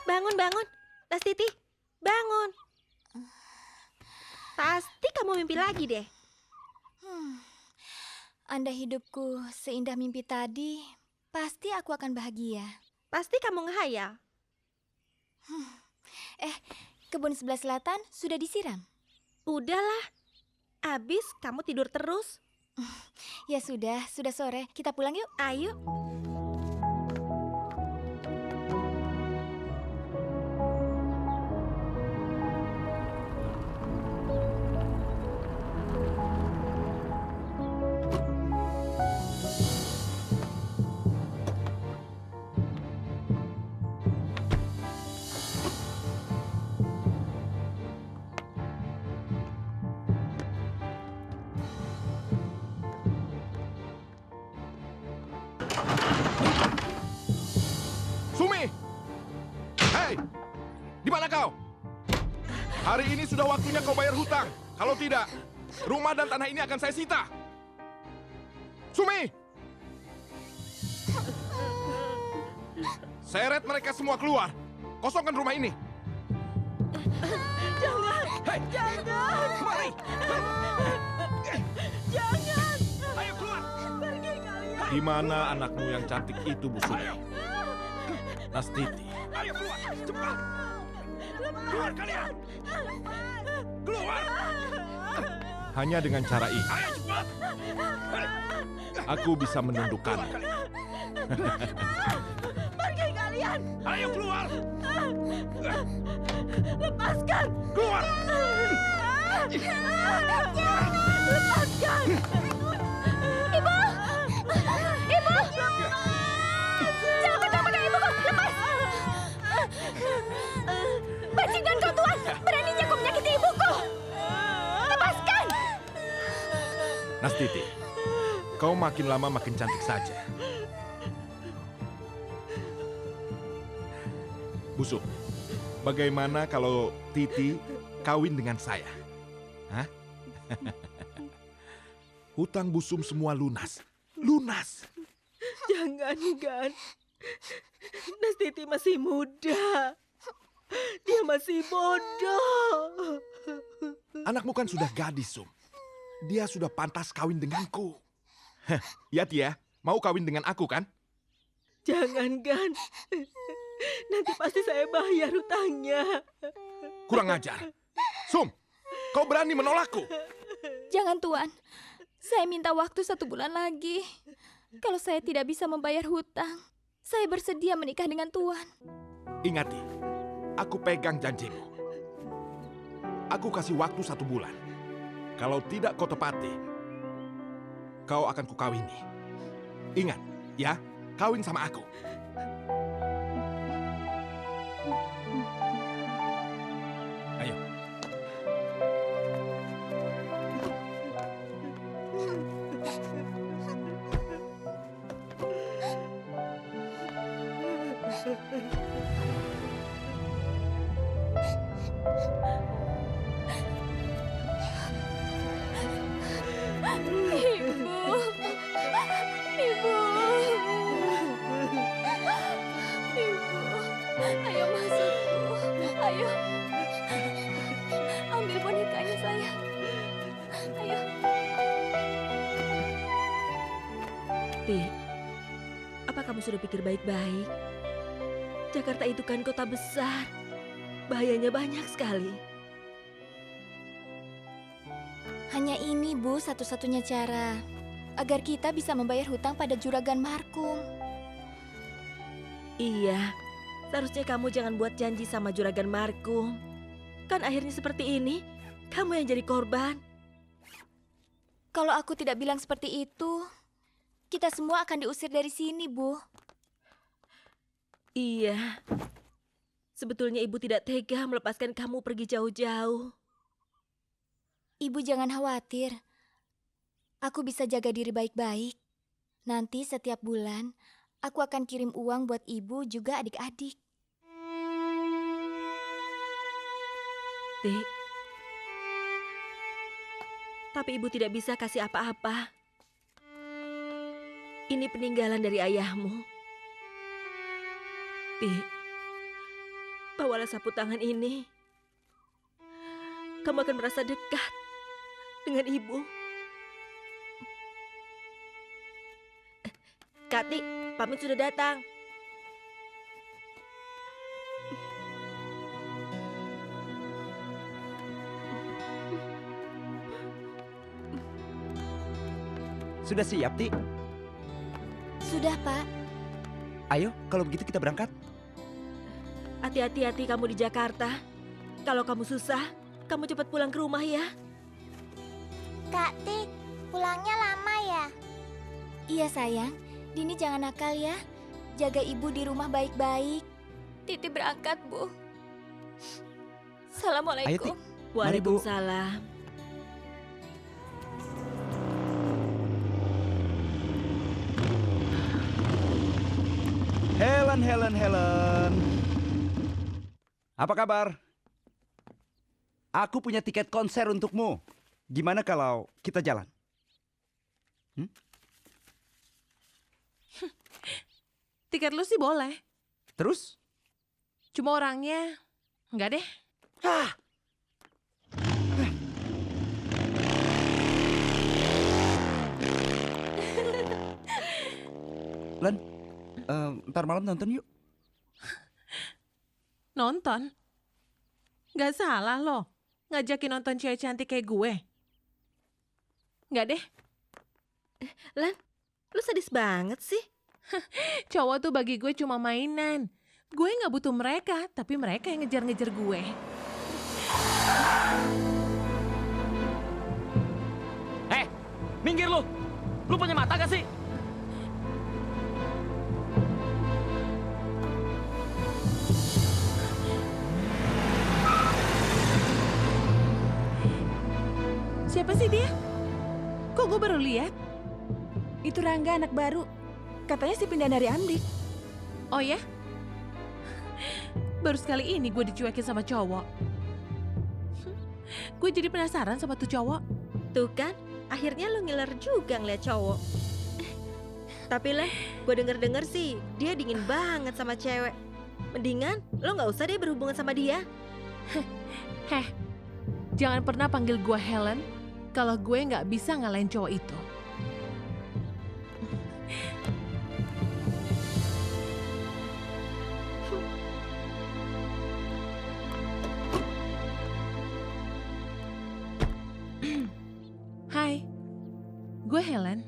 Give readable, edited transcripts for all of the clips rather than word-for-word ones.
Bangun, bangun. Lastiti, bangun. Pasti kamu mimpi lagi deh. Andai hidupku seindah mimpi tadi, pasti aku akan bahagia. Pasti kamu ngehayal. Kebun sebelah selatan sudah disiram. Udahlah. Abis kamu tidur terus. Ya sudah sore. Kita pulang yuk. Ayo. Sumi! Hei! Di mana kau? Hari ini sudah waktunya kau bayar hutang. Kalau tidak, rumah dan tanah ini akan saya sita. Sumi! Seret mereka semua keluar. Kosongkan rumah ini. Jangan. Hei! Jangan. Mari! Jangan. Ayo keluar! Pergi kalian. Di mana anakmu yang cantik itu, Bu Sumi? Nastiti. Ayo keluar, cepat! Keluar kalian! Keluar! Hanya dengan cara ini, Ayo cepat! aku bisa menundukkanmu. Pergi kalian. Ayo keluar! Lepaskan. Keluar! Lepaskan. Ibu! Jangan pegang ibuku! Lepas! Bajingan kau, Tuan! Beraninya kau menyakiti ibuku! Lepaskan! Nastiti, kau makin lama makin cantik saja. Busuk, bagaimana kalau Titi kawin dengan saya? Hah? Hutang Busum semua lunas. Lunas! Jangan, Gan. Nastiti masih muda. Dia masih bodoh. Anakmu kan sudah gadis, Sum. Dia sudah pantas kawin denganku. Heh, ya Tia, mau kawin dengan aku kan? Jangan, Gan. Nanti pasti saya bayar hutangnya. Kurang ajar. Sum, kau berani menolakku? Jangan, Tuan. Saya minta waktu 1 bulan lagi. Kalau saya tidak bisa membayar hutang, saya bersedia menikah dengan Tuan. Ingati, aku pegang janjimu. Aku kasih waktu 1 bulan. Kalau tidak kau tepati, kau akan kukawini. Ingat, ya, kawin sama aku. Ayo. Ibu! Ibu! Ibu! Ayo masuk, Bu. Ayo. Ambil bonekanya, saya. Ayo. Ti, apa kamu sudah pikir baik-baik? Jakarta itu kan kota besar. Bahayanya banyak sekali. Hanya ini, Bu, satu-satunya cara agar kita bisa membayar hutang pada Juragan Markum. Iya, seharusnya kamu jangan buat janji sama Juragan Markum. Kan akhirnya seperti ini, kamu yang jadi korban. Kalau aku tidak bilang seperti itu, kita semua akan diusir dari sini, Bu. Iya, sebetulnya ibu tidak tega melepaskan kamu pergi jauh-jauh. Ibu jangan khawatir. Aku bisa jaga diri baik-baik. Nanti setiap bulan, aku akan kirim uang buat ibu juga adik-adik. Dik, tapi ibu tidak bisa kasih apa-apa. Ini peninggalan dari ayahmu. Dik, bawalah sapu tangan ini. Kamu akan merasa dekat dengan ibu. Kati, pamit sudah datang. Sudah siap, Ti? Sudah, Pak. Ayo, kalau begitu kita berangkat. Hati-hati kamu di Jakarta. Kalau kamu susah, kamu cepat pulang ke rumah ya. Kak Ti, pulangnya lama ya? Iya, sayang. Dini jangan nakal ya. Jaga ibu di rumah baik-baik. Titi berangkat, Bu. Assalamualaikum. Ayo, Ti. Mari, Bu. Waalaikumsalam. Helen. Apa kabar? Aku punya tiket konser untukmu. Gimana kalau kita jalan? Tiket lu sih boleh. Terus? Cuma orangnya enggak deh. Len, ntar malam nonton yuk. Nonton? Nggak salah loh. Ngajakin nonton cewek cantik kayak gue. Nggak deh. Lan, lu sadis banget sih. Cowok tuh bagi gue cuma mainan. Gue nggak butuh mereka, tapi mereka yang ngejar-ngejar gue. Minggir lu! Lu punya mata gak sih? Siapa sih dia? Kok gue baru lihat? Itu Rangga, anak baru. Katanya sih pindah dari Amdik. Oh ya? Baru sekali ini gue dicuekin sama cowok. Gue jadi penasaran sama tuh cowok. Tuh kan, akhirnya lu ngiler juga ngeliat cowok. Tapi Len, gue denger-denger sih dia dingin banget sama cewek. Mendingan lo gak usah deh berhubungan sama dia. Heh, jangan pernah panggil gue Helen kalau gue nggak bisa ngalahin cowok itu. Hai, gue Helen.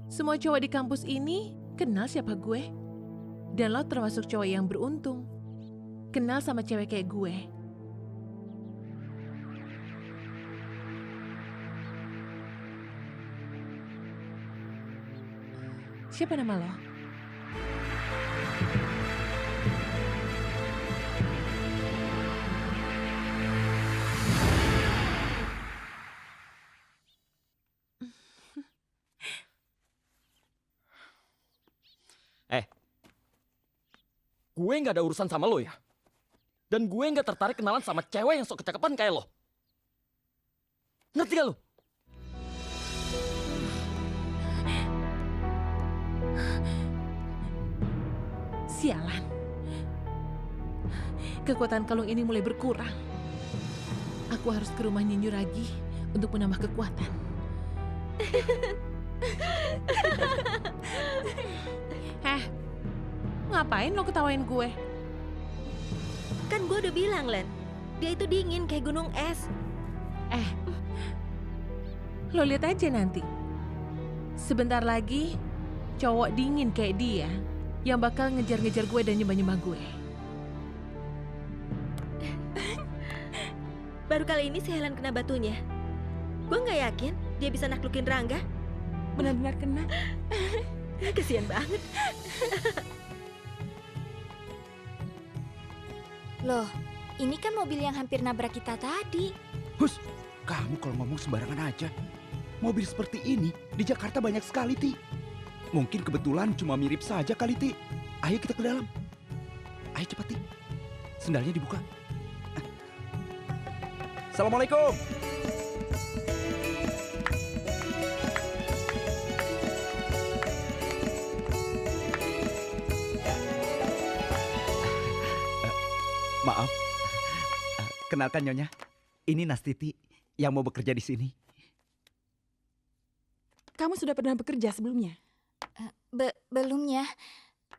Semua cowok di kampus ini kenal siapa gue. Dan lo termasuk cowok yang beruntung. Kenal sama cewek kayak gue. Siapa nama lo? Gue nggak ada urusan sama lo ya. Dan gue nggak tertarik kenalan sama cewek yang sok kecakapan kayak lo. Ngerti gak lo? Sialan. Kekuatan kalung ini mulai berkurang. Aku harus ke rumah Nyinyu Ragi untuk menambah kekuatan. Ngapain lo ketawain gue? Kan gue udah bilang, Len. Dia itu dingin kayak gunung es. Lo lihat aja nanti. Sebentar lagi, cowok dingin kayak dia yang bakal ngejar-ngejar gue dan nyembah-nyembah gue. Baru kali ini si Helen kena batunya. Gue gak yakin dia bisa naklukin Rangga. Benar-benar kena. Kesian banget. Loh, ini kan mobil yang hampir nabrak kita tadi. Hus, kamu kalau ngomong sembarangan aja. Mobil seperti ini di Jakarta banyak sekali, Ti. Mungkin kebetulan cuma mirip saja kali, Ti. Ayo kita ke dalam. Ayo cepat, Ti. Sendalnya dibuka. Assalamualaikum. Maaf. Kenalkan Nyonya, ini Nastiti yang mau bekerja di sini. Kamu sudah pernah bekerja sebelumnya? Belumnya,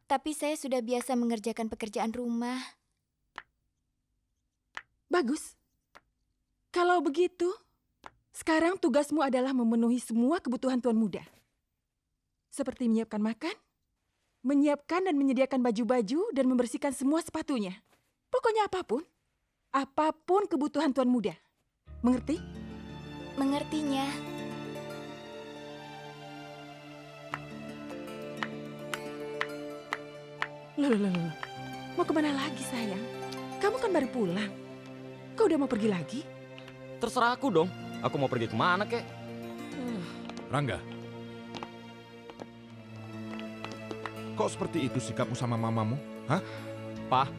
tapi saya sudah biasa mengerjakan pekerjaan rumah. Bagus. Kalau begitu, sekarang tugasmu adalah memenuhi semua kebutuhan tuan muda. Seperti menyiapkan makan, menyiapkan dan menyediakan baju-baju, dan membersihkan semua sepatunya. Pokoknya apapun. Apapun kebutuhan tuan muda. Mengerti? Mengertinya. Loh. Mau kemana lagi, sayang? Kamu kan baru pulang. Kau udah mau pergi lagi? Terserah aku dong. Aku mau pergi kemana, kek? Rangga. Kok seperti itu sikapmu sama mamamu? Hah? Pak,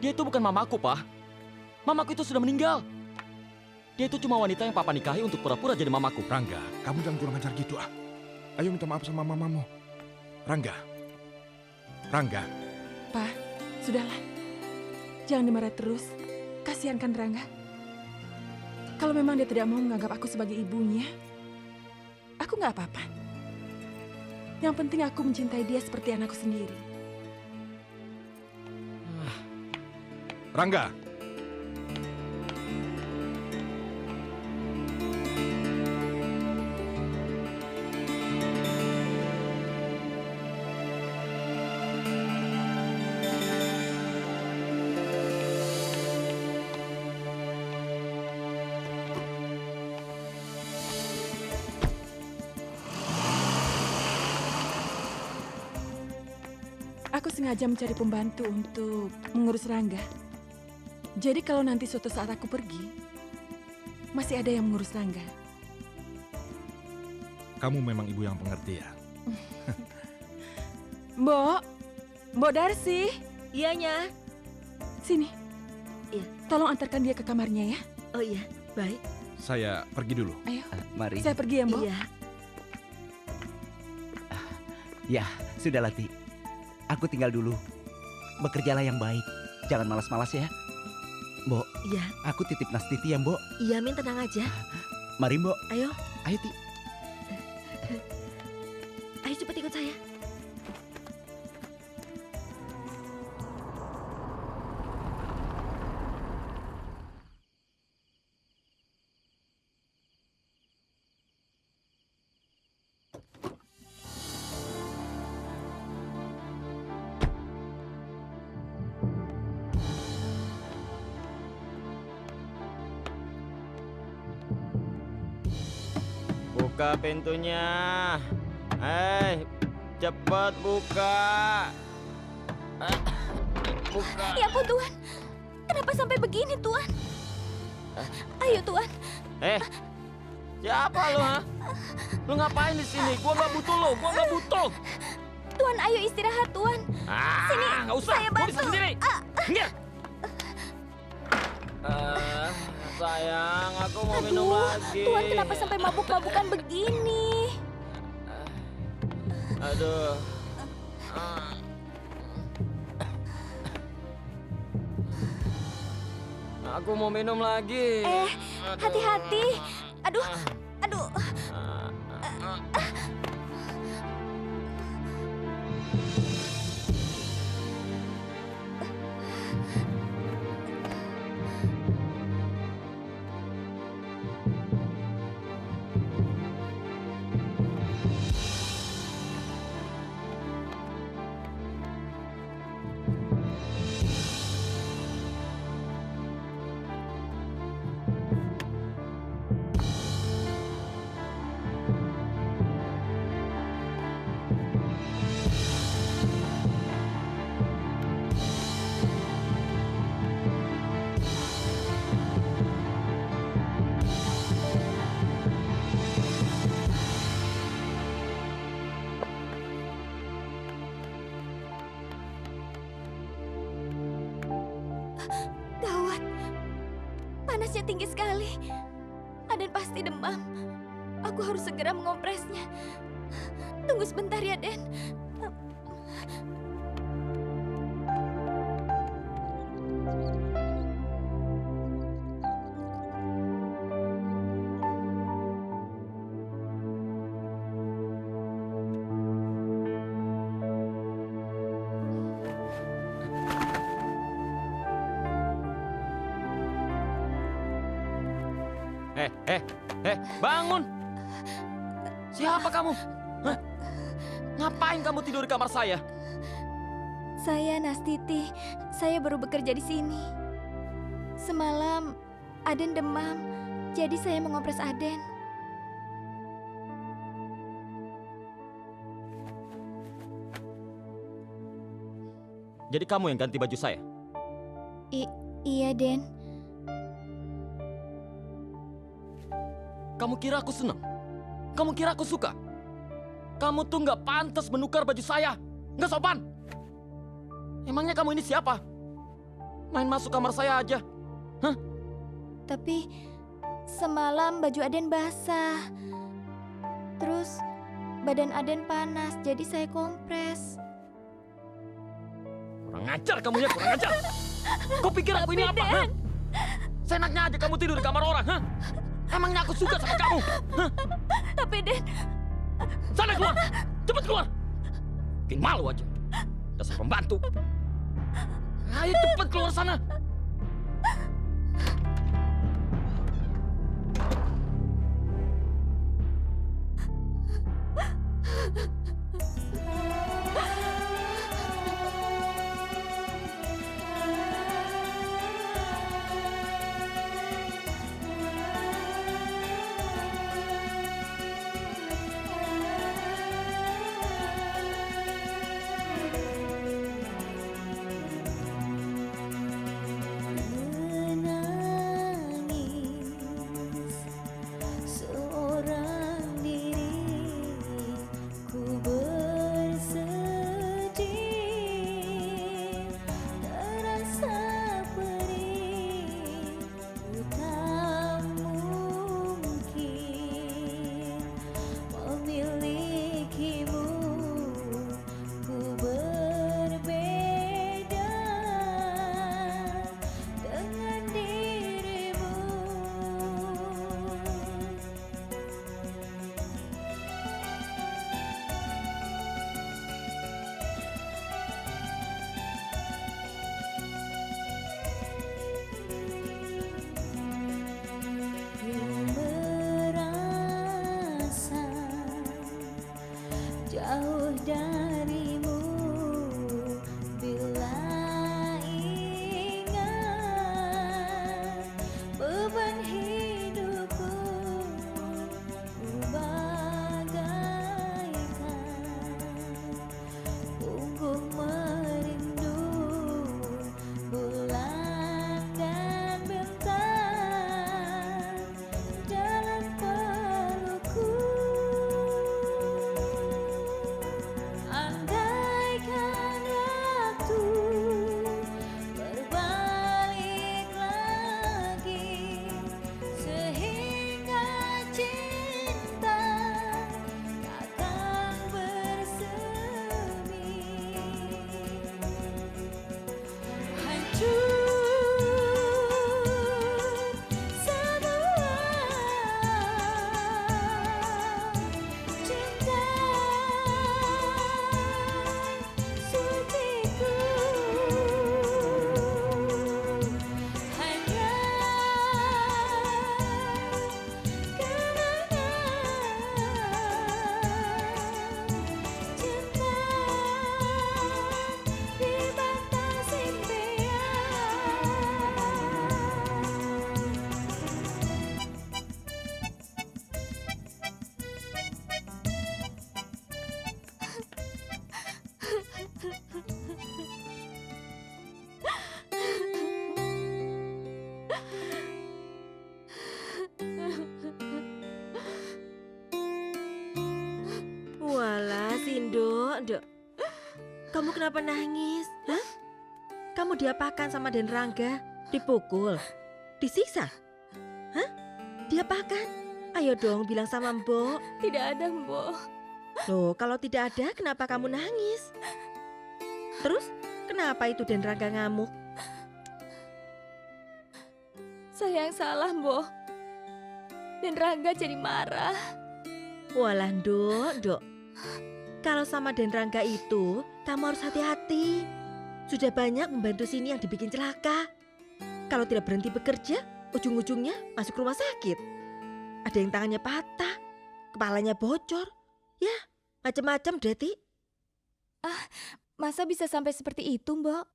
dia itu bukan mamaku, Pak. Mamaku itu sudah meninggal. Dia itu cuma wanita yang papa nikahi untuk pura-pura jadi mamaku. Rangga, kamu jangan kurang ajar gitu ah. Ayo minta maaf sama mamamu. Rangga. Rangga. Pak, sudahlah. Jangan dimarah terus. Kasihankan Rangga. Kalau memang dia tidak mau menganggap aku sebagai ibunya, aku nggak apa-apa. Yang penting aku mencintai dia seperti anakku sendiri. Rangga. Aku sengaja mencari pembantu untuk mengurus Rangga. Jadi kalau nanti suatu saat aku pergi, masih ada yang mengurus Rangga. Kamu memang ibu yang pengertian. Mbok Darsi, Iyanya. sini. Iya. Tolong antarkan dia ke kamarnya ya. Oh iya, baik. Saya pergi dulu. Ayo, Mari. saya pergi ya, Mbok. Iya. Ya, sudah Lati. Aku tinggal dulu. Bekerjalah yang baik. Jangan malas-malas ya. Mbok, Iya. aku titip Nastiti ya, Mbok. Iya, Min, tenang aja. Mari, Mbok. Ayo, Ayo, Ti. ayo cepat ikut saya. Buka pintunya. Cepat buka. Buka. Ya ampun, Tuan. Kenapa sampai begini, Tuan? Ayo, Tuan. Siapa lu, ha? Lu ngapain di sini? Gua nggak butuh lo, gua nggak butuh. Tuan, ayo istirahat, Tuan. Sini, Nggak usah. saya Gua bisa bantu. sendiri. Nggak. Sayang, aku mau minum lagi. Tuan kenapa sampai mabuk-mabukan begini? Aduh. Aku mau minum lagi. Hati-hati. Aduh. Gawat. Panasnya tinggi sekali. Aden pasti demam. Aku harus segera mengompresnya. Tunggu sebentar ya, Den. Bangun! Siapa kamu? Hah? Ngapain kamu tidur di kamar saya? Saya Nastiti. Saya baru bekerja di sini. Semalam Aden demam, jadi saya mengompres Aden. Jadi kamu yang ganti baju saya? Iya, Den. Kamu kira aku senang? Kamu kira aku suka? Kamu tuh nggak pantas menukar baju saya. Nggak sopan. Emangnya kamu ini siapa? Main masuk kamar saya aja. Hah? Tapi semalam baju Aden basah. Terus badan Aden panas, jadi saya kompres. Kurang ajar kamu ya, kurang ajar. Kau pikir aku ini apa? Hah? Seenaknya aja kamu tidur di kamar orang, hah? Emangnya aku suka sama kamu? Hah? Tapi Den... Sana keluar! Cepat keluar! Bikin malu aja. Dasar pembantu. Ayo cepat keluar sana! jauh darimu bila ingat beban hidupku bagaikan punggung merindu bulan dan bintang dalam pelukku. Andaikan waktu berbalik lagi sehingga cinta takkan bersemi. Hancur semua cinta suciku, hanya karena cinta dibatas Walah, Sindo, Nduk. Kamu kenapa nangis? Hah? Kamu diapakan sama Den Rangga? Dipukul? Disiksa? Hah? Diapakan? Ayo dong bilang sama Mbok. Tidak ada, Mbok. Loh, kalau tidak ada, kenapa kamu nangis? Terus, kenapa itu Den Rangga ngamuk? Saya yang salah, Mbok. Dan Rangga jadi marah. Walah, Nduk. Kalau sama Den Rangga itu, kamu harus hati-hati. Sudah banyak membantu sini yang dibikin celaka. Kalau tidak berhenti bekerja, ujung-ujungnya masuk rumah sakit. Ada yang tangannya patah, kepalanya bocor. Ya, macam-macam deh, Ti. Masa bisa sampai seperti itu, Mbok?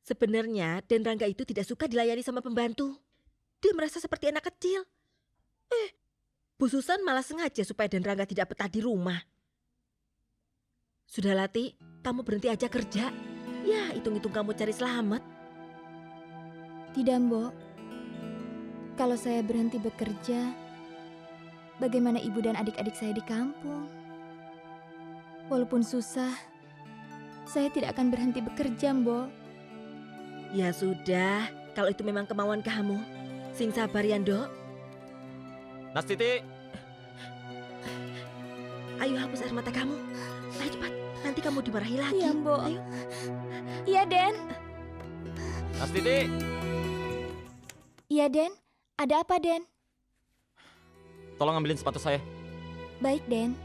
Sebenarnya Den Rangga itu tidak suka dilayani sama pembantu. Dia merasa seperti anak kecil. Bu Susan malah sengaja supaya Den Rangga tidak betah di rumah. Sudahlah, Ti, kamu berhenti aja kerja. Ya, hitung-hitung kamu cari selamat. Tidak, Mbok. Kalau saya berhenti bekerja, bagaimana ibu dan adik-adik saya di kampung? Walaupun susah, saya tidak akan berhenti bekerja, Mbok. Ya sudah, kalau itu memang kemauan kamu. Sing sabar ya, Ndok. Nastiti, Ayo hapus air mata kamu. Ayo cepat, nanti kamu dimarahi lagi. Iya, Mbok. Ayo. Iya, Den. Nastiti. Iya, Den. Ada apa, Den? Tolong ambilin sepatu saya. Baik, Den.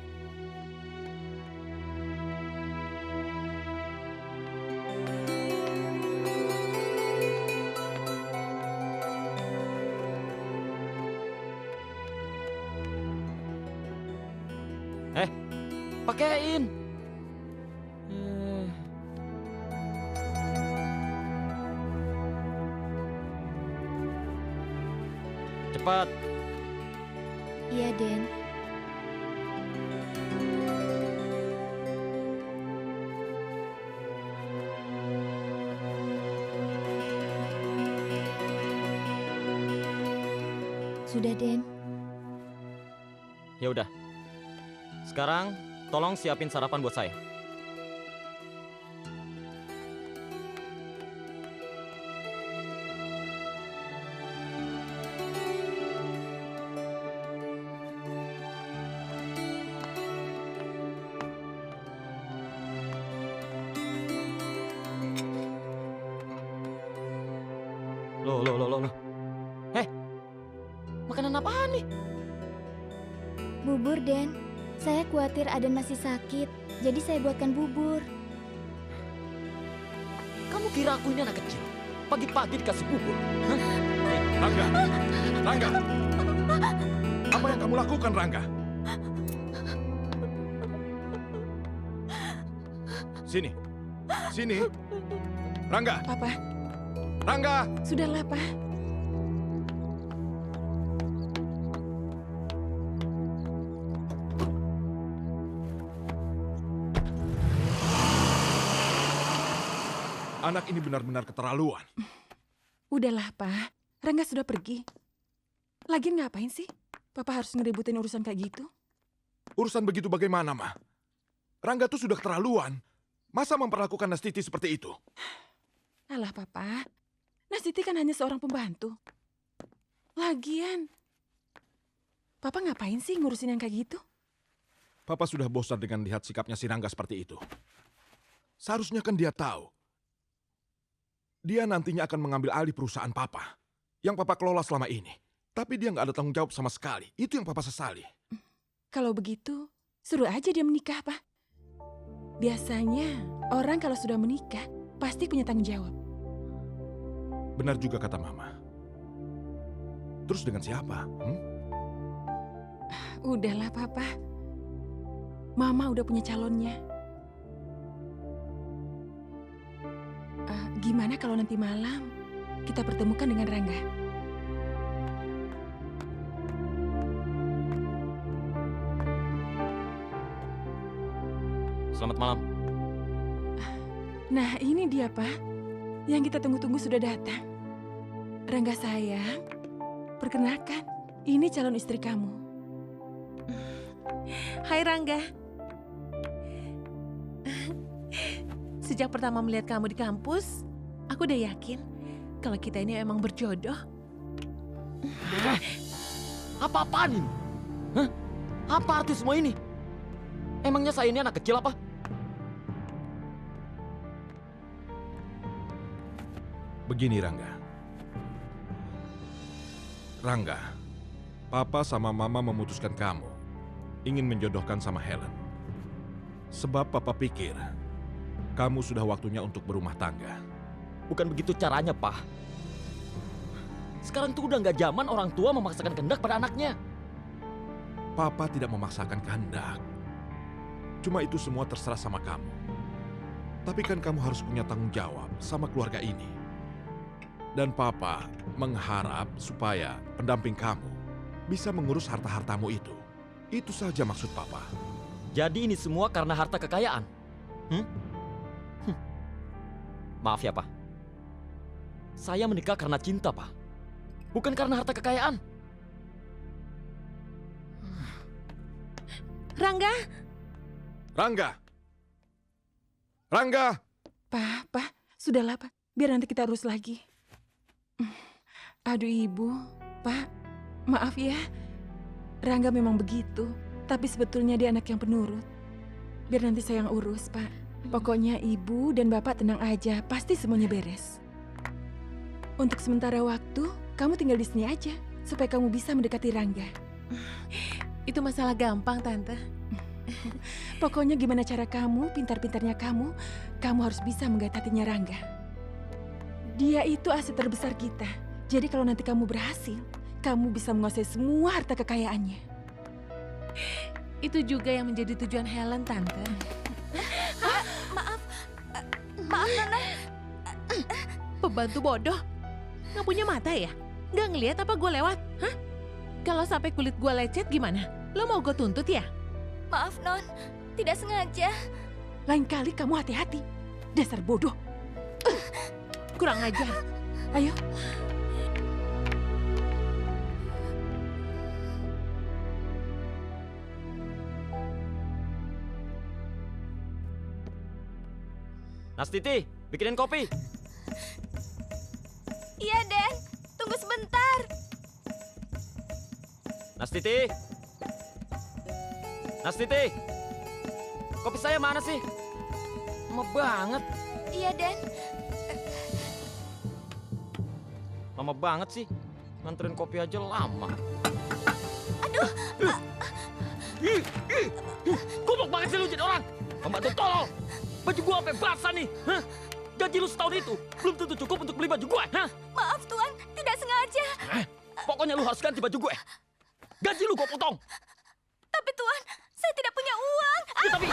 Pakein. Cepat. Iya, Den. Sudah, Den. Ya udah. Sekarang tolong siapin sarapan buat saya. Loh. Makanan apaan nih? Bubur, Den. Saya khawatir Aden masih sakit, jadi saya buatkan bubur. Kamu kira aku ini anak kecil? Pagi-pagi dikasih bubur? Hah? Rangga! Apa yang kamu lakukan, Rangga? Sini. Rangga! Papa, Rangga! sudahlah, Pak. Anak ini benar-benar keterlaluan. Udahlah, Pak. Rangga sudah pergi. Lagian ngapain sih? Papa harus ngeributin urusan kayak gitu. Urusan begitu bagaimana, Ma? Rangga tuh sudah keterlaluan. Masa memperlakukan Nastiti seperti itu? Alah, Papa. Nastiti kan hanya seorang pembantu. Lagian, Papa ngapain sih ngurusin yang kayak gitu? Papa sudah bosan dengan lihat sikapnya si Rangga seperti itu. Seharusnya kan dia tahu. Dia nantinya akan mengambil alih perusahaan Papa. Yang Papa kelola selama ini. Tapi dia nggak ada tanggung jawab sama sekali. Itu yang Papa sesali. Kalau begitu, suruh aja dia menikah, Pak. Biasanya, orang kalau sudah menikah, pasti punya tanggung jawab. Benar juga kata Mama. Terus dengan siapa? Udahlah, Papa. Mama udah punya calonnya. Gimana kalau nanti malam kita pertemukan dengan Rangga? Selamat malam. Nah, ini dia, Pak. Yang kita tunggu-tunggu sudah datang. Rangga sayang, perkenalkan, ini calon istri kamu. Hai Rangga. Sejak pertama melihat kamu di kampus, aku udah yakin kalau kita ini emang berjodoh. Apa-apaan ini? Hah? Apa arti semua ini? Emangnya saya ini anak kecil apa? Begini, Rangga. Rangga, Papa sama Mama memutuskan kamu ingin menjodohkan sama Helen. Sebab Papa pikir kamu sudah waktunya untuk berumah tangga. Bukan begitu caranya, Pak. Sekarang tuh udah nggak zaman orang tua memaksakan kehendak pada anaknya. Papa tidak memaksakan kehendak. Cuma itu semua terserah sama kamu. Tapi kan kamu harus punya tanggung jawab sama keluarga ini. Dan Papa mengharap supaya pendamping kamu bisa mengurus harta-hartamu itu. Itu saja maksud Papa. Jadi ini semua karena harta kekayaan? Maaf ya, Pak. Saya menikah karena cinta, Pak. Bukan karena harta kekayaan. Rangga! Rangga! Rangga! Pak, sudahlah, Pak. Biar nanti kita urus lagi. Aduh, Ibu. Pak, maaf ya. Rangga memang begitu. Tapi sebetulnya dia anak yang penurut. Biar nanti saya yang urus, Pak. Pokoknya Ibu dan Bapak tenang aja. Pasti semuanya beres. Untuk sementara waktu, kamu tinggal di sini aja. Supaya kamu bisa mendekati Rangga. Itu masalah gampang, Tante. Pokoknya gimana cara kamu, pintar-pintarnya kamu harus bisa menggait hatinya Rangga. Dia itu aset terbesar kita. Jadi kalau nanti kamu berhasil, kamu bisa menguasai semua harta kekayaannya. Itu juga yang menjadi tujuan Helen, Tante. Maaf, Nona. Pembantu bodoh. Nggak punya mata ya? Nggak ngelihat apa gue lewat? Hah? Kalau sampai kulit gue lecet gimana? Lo mau gue tuntut ya? Maaf, Non. Tidak sengaja. Lain kali kamu hati-hati. Dasar bodoh. Kurang ajar. Ayo. Nastiti, bikinin kopi. Iya, Den. Tunggu sebentar. Nastiti. Nastiti. Kopi saya mana sih? Lama banget. Iya, Den. Lama banget sih. Nganterin kopi aja lama. Aduh. Goblok banget sih lu jadi orang. Pembantu tolol. Baju gua sampai basah nih. Hah? Gaji lu setahun itu belum tentu cukup untuk beli baju gue. Hah? Maaf, Tuan. Tidak sengaja. Pokoknya lu harus ganti baju gue. Gaji lu gue potong. Tapi, Tuan, saya tidak punya uang. Ya, tapi...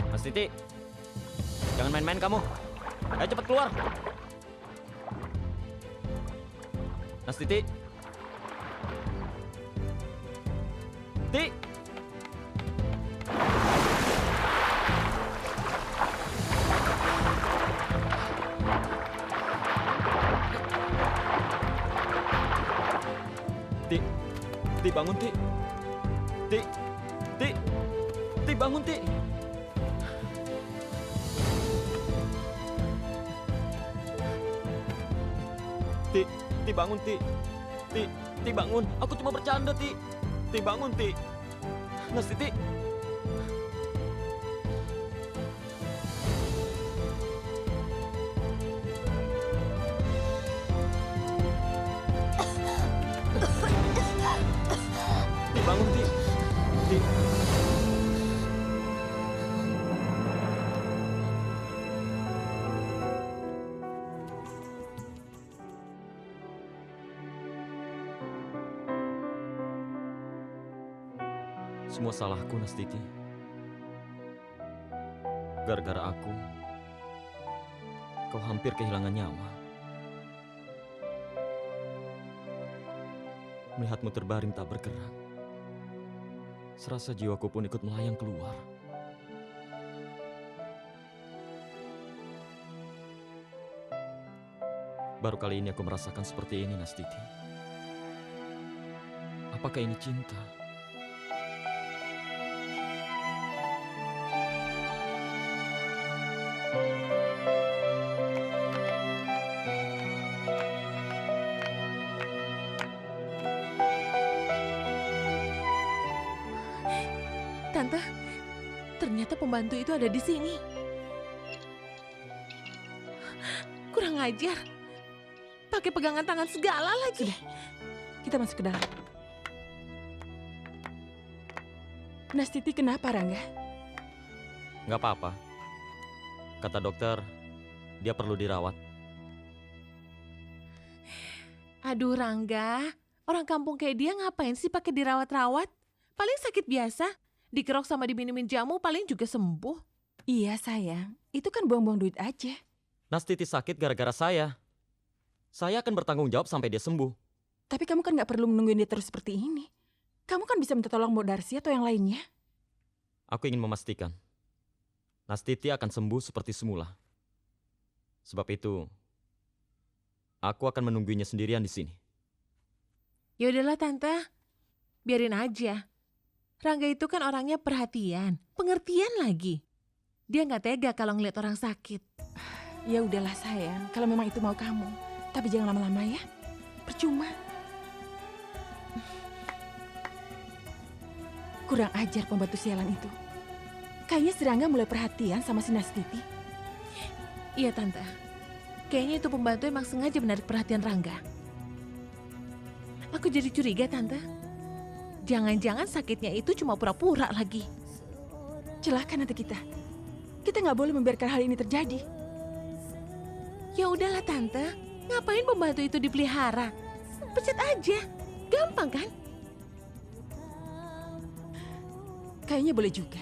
Mas Titi, jangan main-main kamu. Ayo cepat keluar. Mas Titi. Ti. Ti bangun, Ti. Ti bangun, Ti. Ti bangun, Ti. Ti bangun. Aku cuma bercanda, Ti. Ti bangun, Ti. Nastiti. Ti bangun, Ti. Ti. Semua salahku, Nastiti. Gara-gara aku, kau hampir kehilangan nyawa. Melihatmu terbaring tak bergerak, serasa jiwaku pun ikut melayang keluar. Baru kali ini aku merasakan seperti ini, Nastiti. Apakah ini cinta? Tante, ternyata pembantu itu ada di sini. Kurang ajar. Pakai pegangan tangan segala lagi. Sudah, kita masuk ke dalam. Nastiti kenapa, Rangga? Nggak apa-apa. Kata dokter, dia perlu dirawat. Aduh Rangga, orang kampung kayak dia ngapain sih pakai dirawat-rawat? Paling sakit biasa, dikerok sama diminumin jamu paling juga sembuh. Iya, sayang. Itu kan buang-buang duit aja. Nastiti sakit gara-gara saya. Saya akan bertanggung jawab sampai dia sembuh. Tapi kamu kan nggak perlu menungguin dia terus seperti ini. Kamu kan bisa minta tolong Mbok Darsi atau yang lainnya. Aku ingin memastikan Nastiti akan sembuh seperti semula. Sebab itu, aku akan menungguinya sendirian di sini. Ya udahlah Tante, biarin aja. Rangga itu kan orangnya perhatian, pengertian lagi. Dia nggak tega kalau ngeliat orang sakit. Ya udahlah sayang, kalau memang itu mau kamu. Tapi jangan lama-lama ya. Percuma. Kurang ajar pembantu sialan itu. Kayaknya si Rangga mulai perhatian sama si Nastiti. Iya Tante, kayaknya itu pembantu emang sengaja menarik perhatian Rangga. Aku jadi curiga Tante. Jangan-jangan sakitnya itu cuma pura-pura lagi. Celaka nanti kita. Kita nggak boleh membiarkan hal ini terjadi. Ya udahlah Tante, ngapain pembantu itu dipelihara? Pecat aja, gampang kan? Kayaknya boleh juga.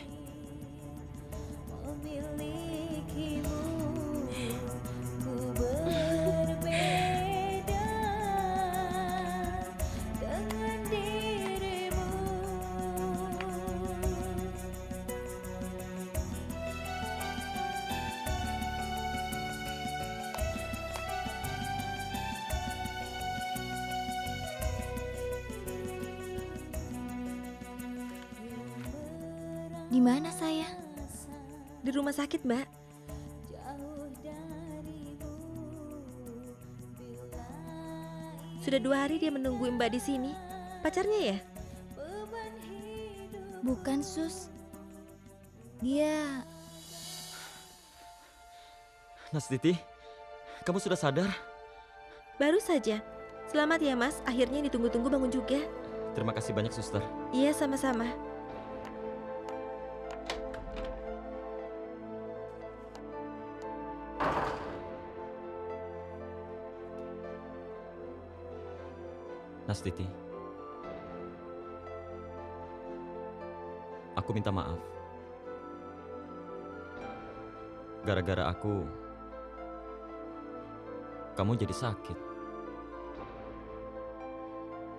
Di mana saya? Di rumah sakit, Mbak. Sudah 2 hari dia menunggu Mbak di sini. Pacarnya ya? Bukan, Sus. Dia... Nastiti, kamu sudah sadar? Baru saja. Selamat ya, Mas. Akhirnya ditunggu-tunggu bangun juga. Terima kasih banyak, suster. Iya, sama-sama. Nastiti, aku minta maaf. Gara-gara aku, kamu jadi sakit.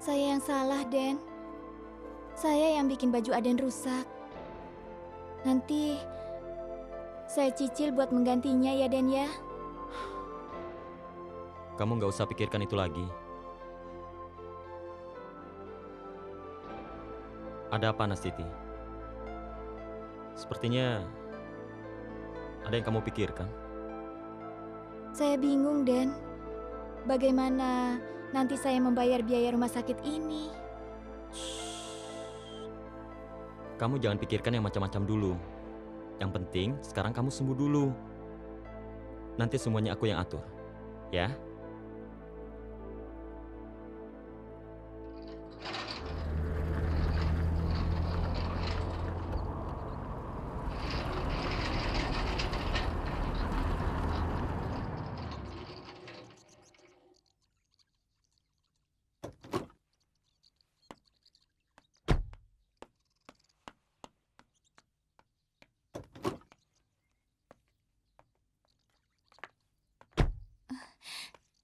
Saya yang salah, Den. Saya yang bikin baju Aden rusak. Nanti saya cicil buat menggantinya ya, Den ya. Kamu nggak usah pikirkan itu lagi. Ada apa, Nastiti? Sepertinya ada yang kamu pikirkan. Saya bingung, Den. Bagaimana nanti saya membayar biaya rumah sakit ini? Kamu jangan pikirkan yang macam-macam dulu. Yang penting sekarang kamu sembuh dulu. Nanti semuanya aku yang atur. Ya?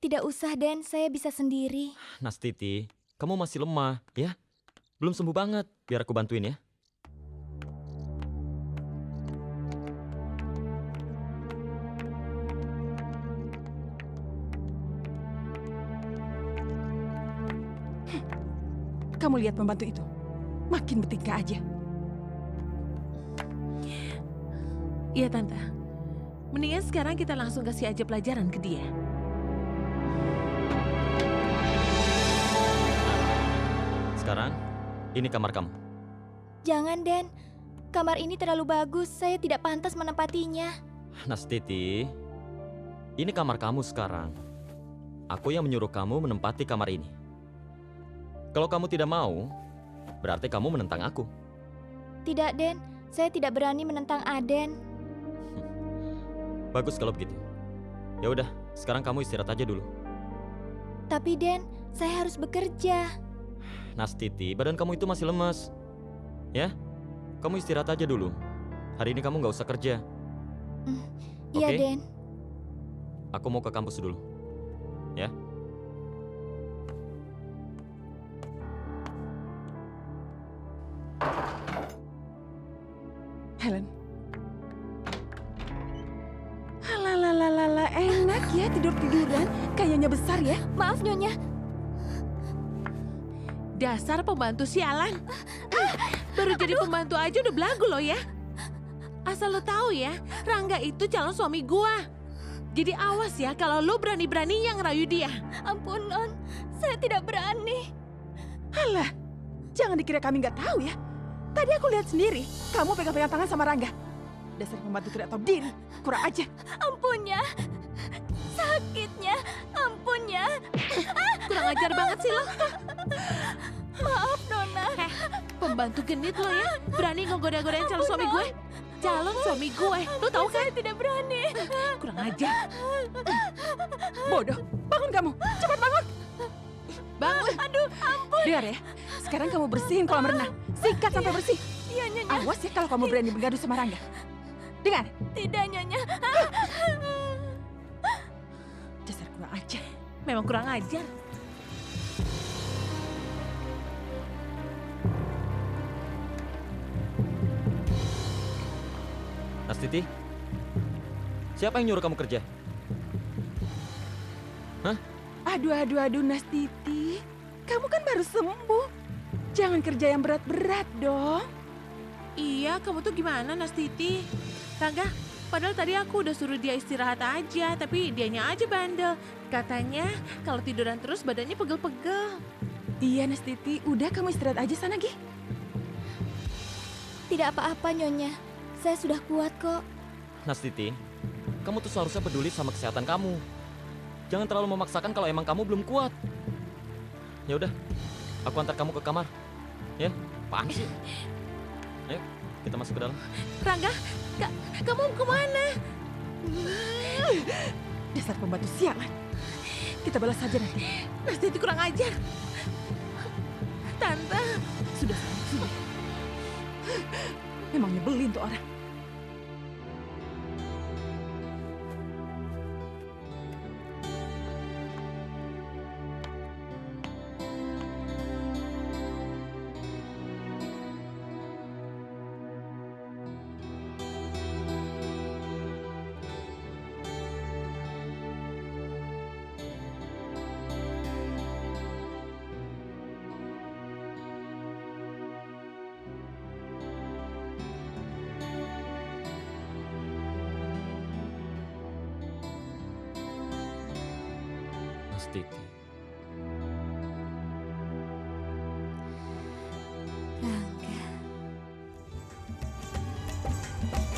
Tidak usah, Den. Saya bisa sendiri. Nastiti, kamu masih lemah, ya? Belum sembuh banget. Biar aku bantuin ya. Kamu lihat pembantu itu. Makin bertingkah aja. Iya Tante, mendingan sekarang kita langsung kasih aja pelajaran ke dia. Sekarang, ini kamar kamu. Jangan, Den. Kamar ini terlalu bagus. Saya tidak pantas menempatinya. Nastiti, ini kamar kamu sekarang. Aku yang menyuruh kamu menempati kamar ini. Kalau kamu tidak mau, berarti kamu menentang aku. Tidak, Den. Saya tidak berani menentang Aden. Bagus kalau begitu. Ya udah, sekarang kamu istirahat aja dulu. Tapi Den, saya harus bekerja. Nastiti, badan kamu itu masih lemes. Ya, kamu istirahat aja dulu. Hari ini kamu nggak usah kerja. Iya, Oke? Den. Aku mau ke kampus dulu. Ya. Helen. Halalala, enak ya tidur-tiduran. Kayaknya besar ya. Maaf, Nyonya. Dasar pembantu sialan. Baru jadi pembantu aja udah belagu lo ya. Asal lo tahu ya, Rangga itu calon suami gua. Jadi awas ya kalau lo berani-beraninya ngerayu dia. Ampun, Non. Saya tidak berani. Halah, jangan dikira kami nggak tahu ya. Tadi aku lihat sendiri, kamu pegang-pegang tangan sama Rangga. Dasar pembantu tidak tahu diri, kurang aja. Ampun ya. Sakitnya. Ampun ya. Kurang ajar banget sih lo. Maaf, Nona. Pembantu genit lo ya. Berani ngegoda-godain calon suami gue. Calon suami gue. Lo tahu kan? Saya tidak berani. Kurang ajar. Bodoh, bangun kamu, cepat bangun. Bangun. Aduh, ampun. Dengar ya, sekarang kamu bersihin kolam renang. Sikat sampai bersih. Iya, Nyonya. Awas ya kalau kamu berani bergaduh sama Rangga. Dengar, Tidak, Nyonya. dasar kurang ajar. Memang kurang ajar. Nastiti, siapa yang nyuruh kamu kerja? Hah? Aduh, Nastiti. Kamu kan baru sembuh. Jangan kerja yang berat-berat dong. Iya, kamu tuh gimana Nastiti? Rangga, padahal tadi aku udah suruh dia istirahat aja, tapi dianya aja bandel. Katanya kalau tiduran terus badannya pegel-pegel. Iya, Nastiti. Udah kamu istirahat aja sana, Gi. Tidak apa-apa, Nyonya. Saya sudah kuat kok. Nastiti, kamu tuh seharusnya peduli sama kesehatan kamu. Jangan terlalu memaksakan kalau emang kamu belum kuat. Ya udah, aku antar kamu ke kamar. Ya, apaan sih? Ayo, kita masuk ke dalam. Rangga, kamu kemana? Dasar pembantu sialan. Kita balas saja nanti. Nastiti kurang ajar. Tante, Sudah. Memang nyebelin tuh orang. Nastiti. Rangga.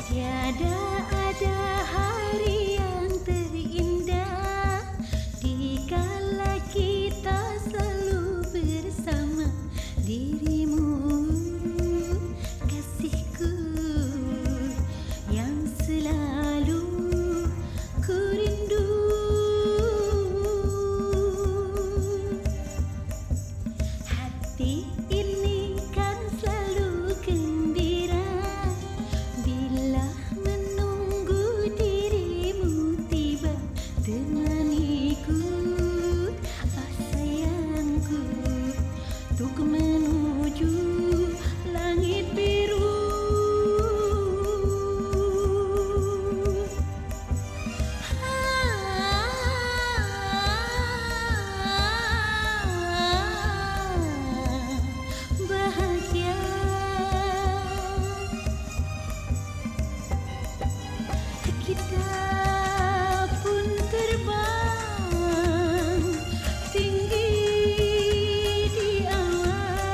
Tiada ada hari yang terindah dikala kita selalu bersama dirimu, kasihku yang selalu ku rindu. Hati ini kan selalu gembira bila menunggu dirimu tiba temaniku, ah sayangku, untuk menuju langit biru. Bahagia kita pun terbang tinggi di awan.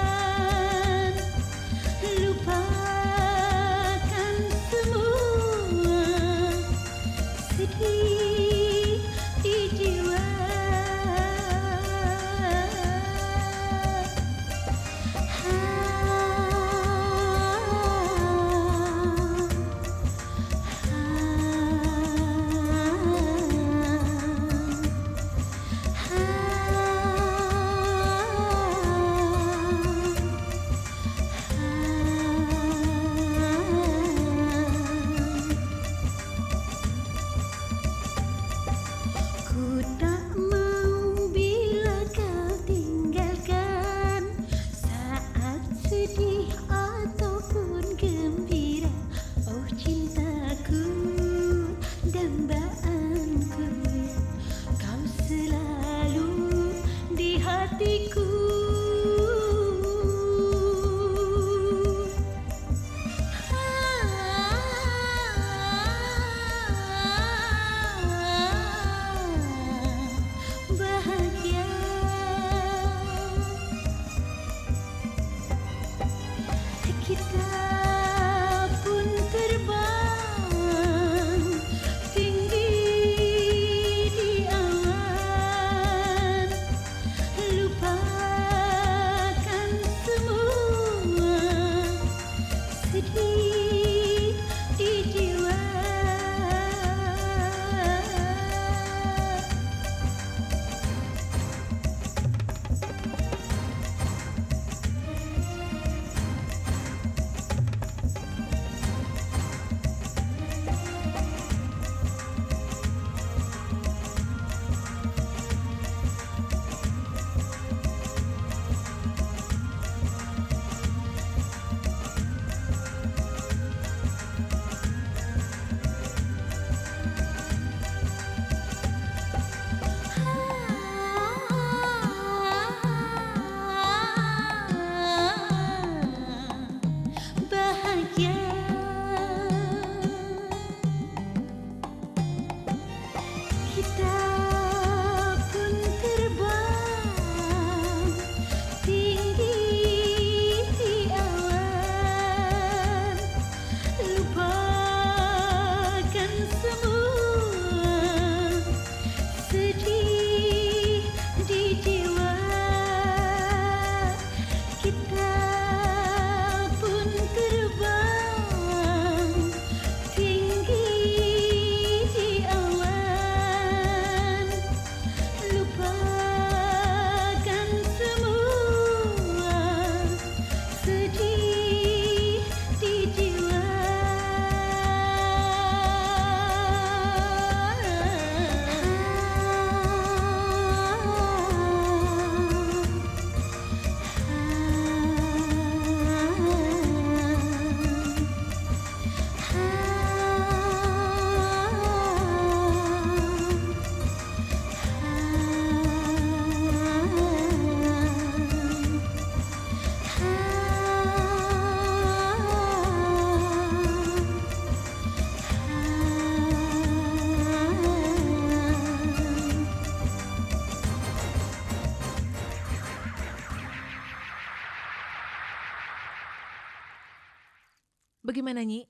Bagaimana, Nyi?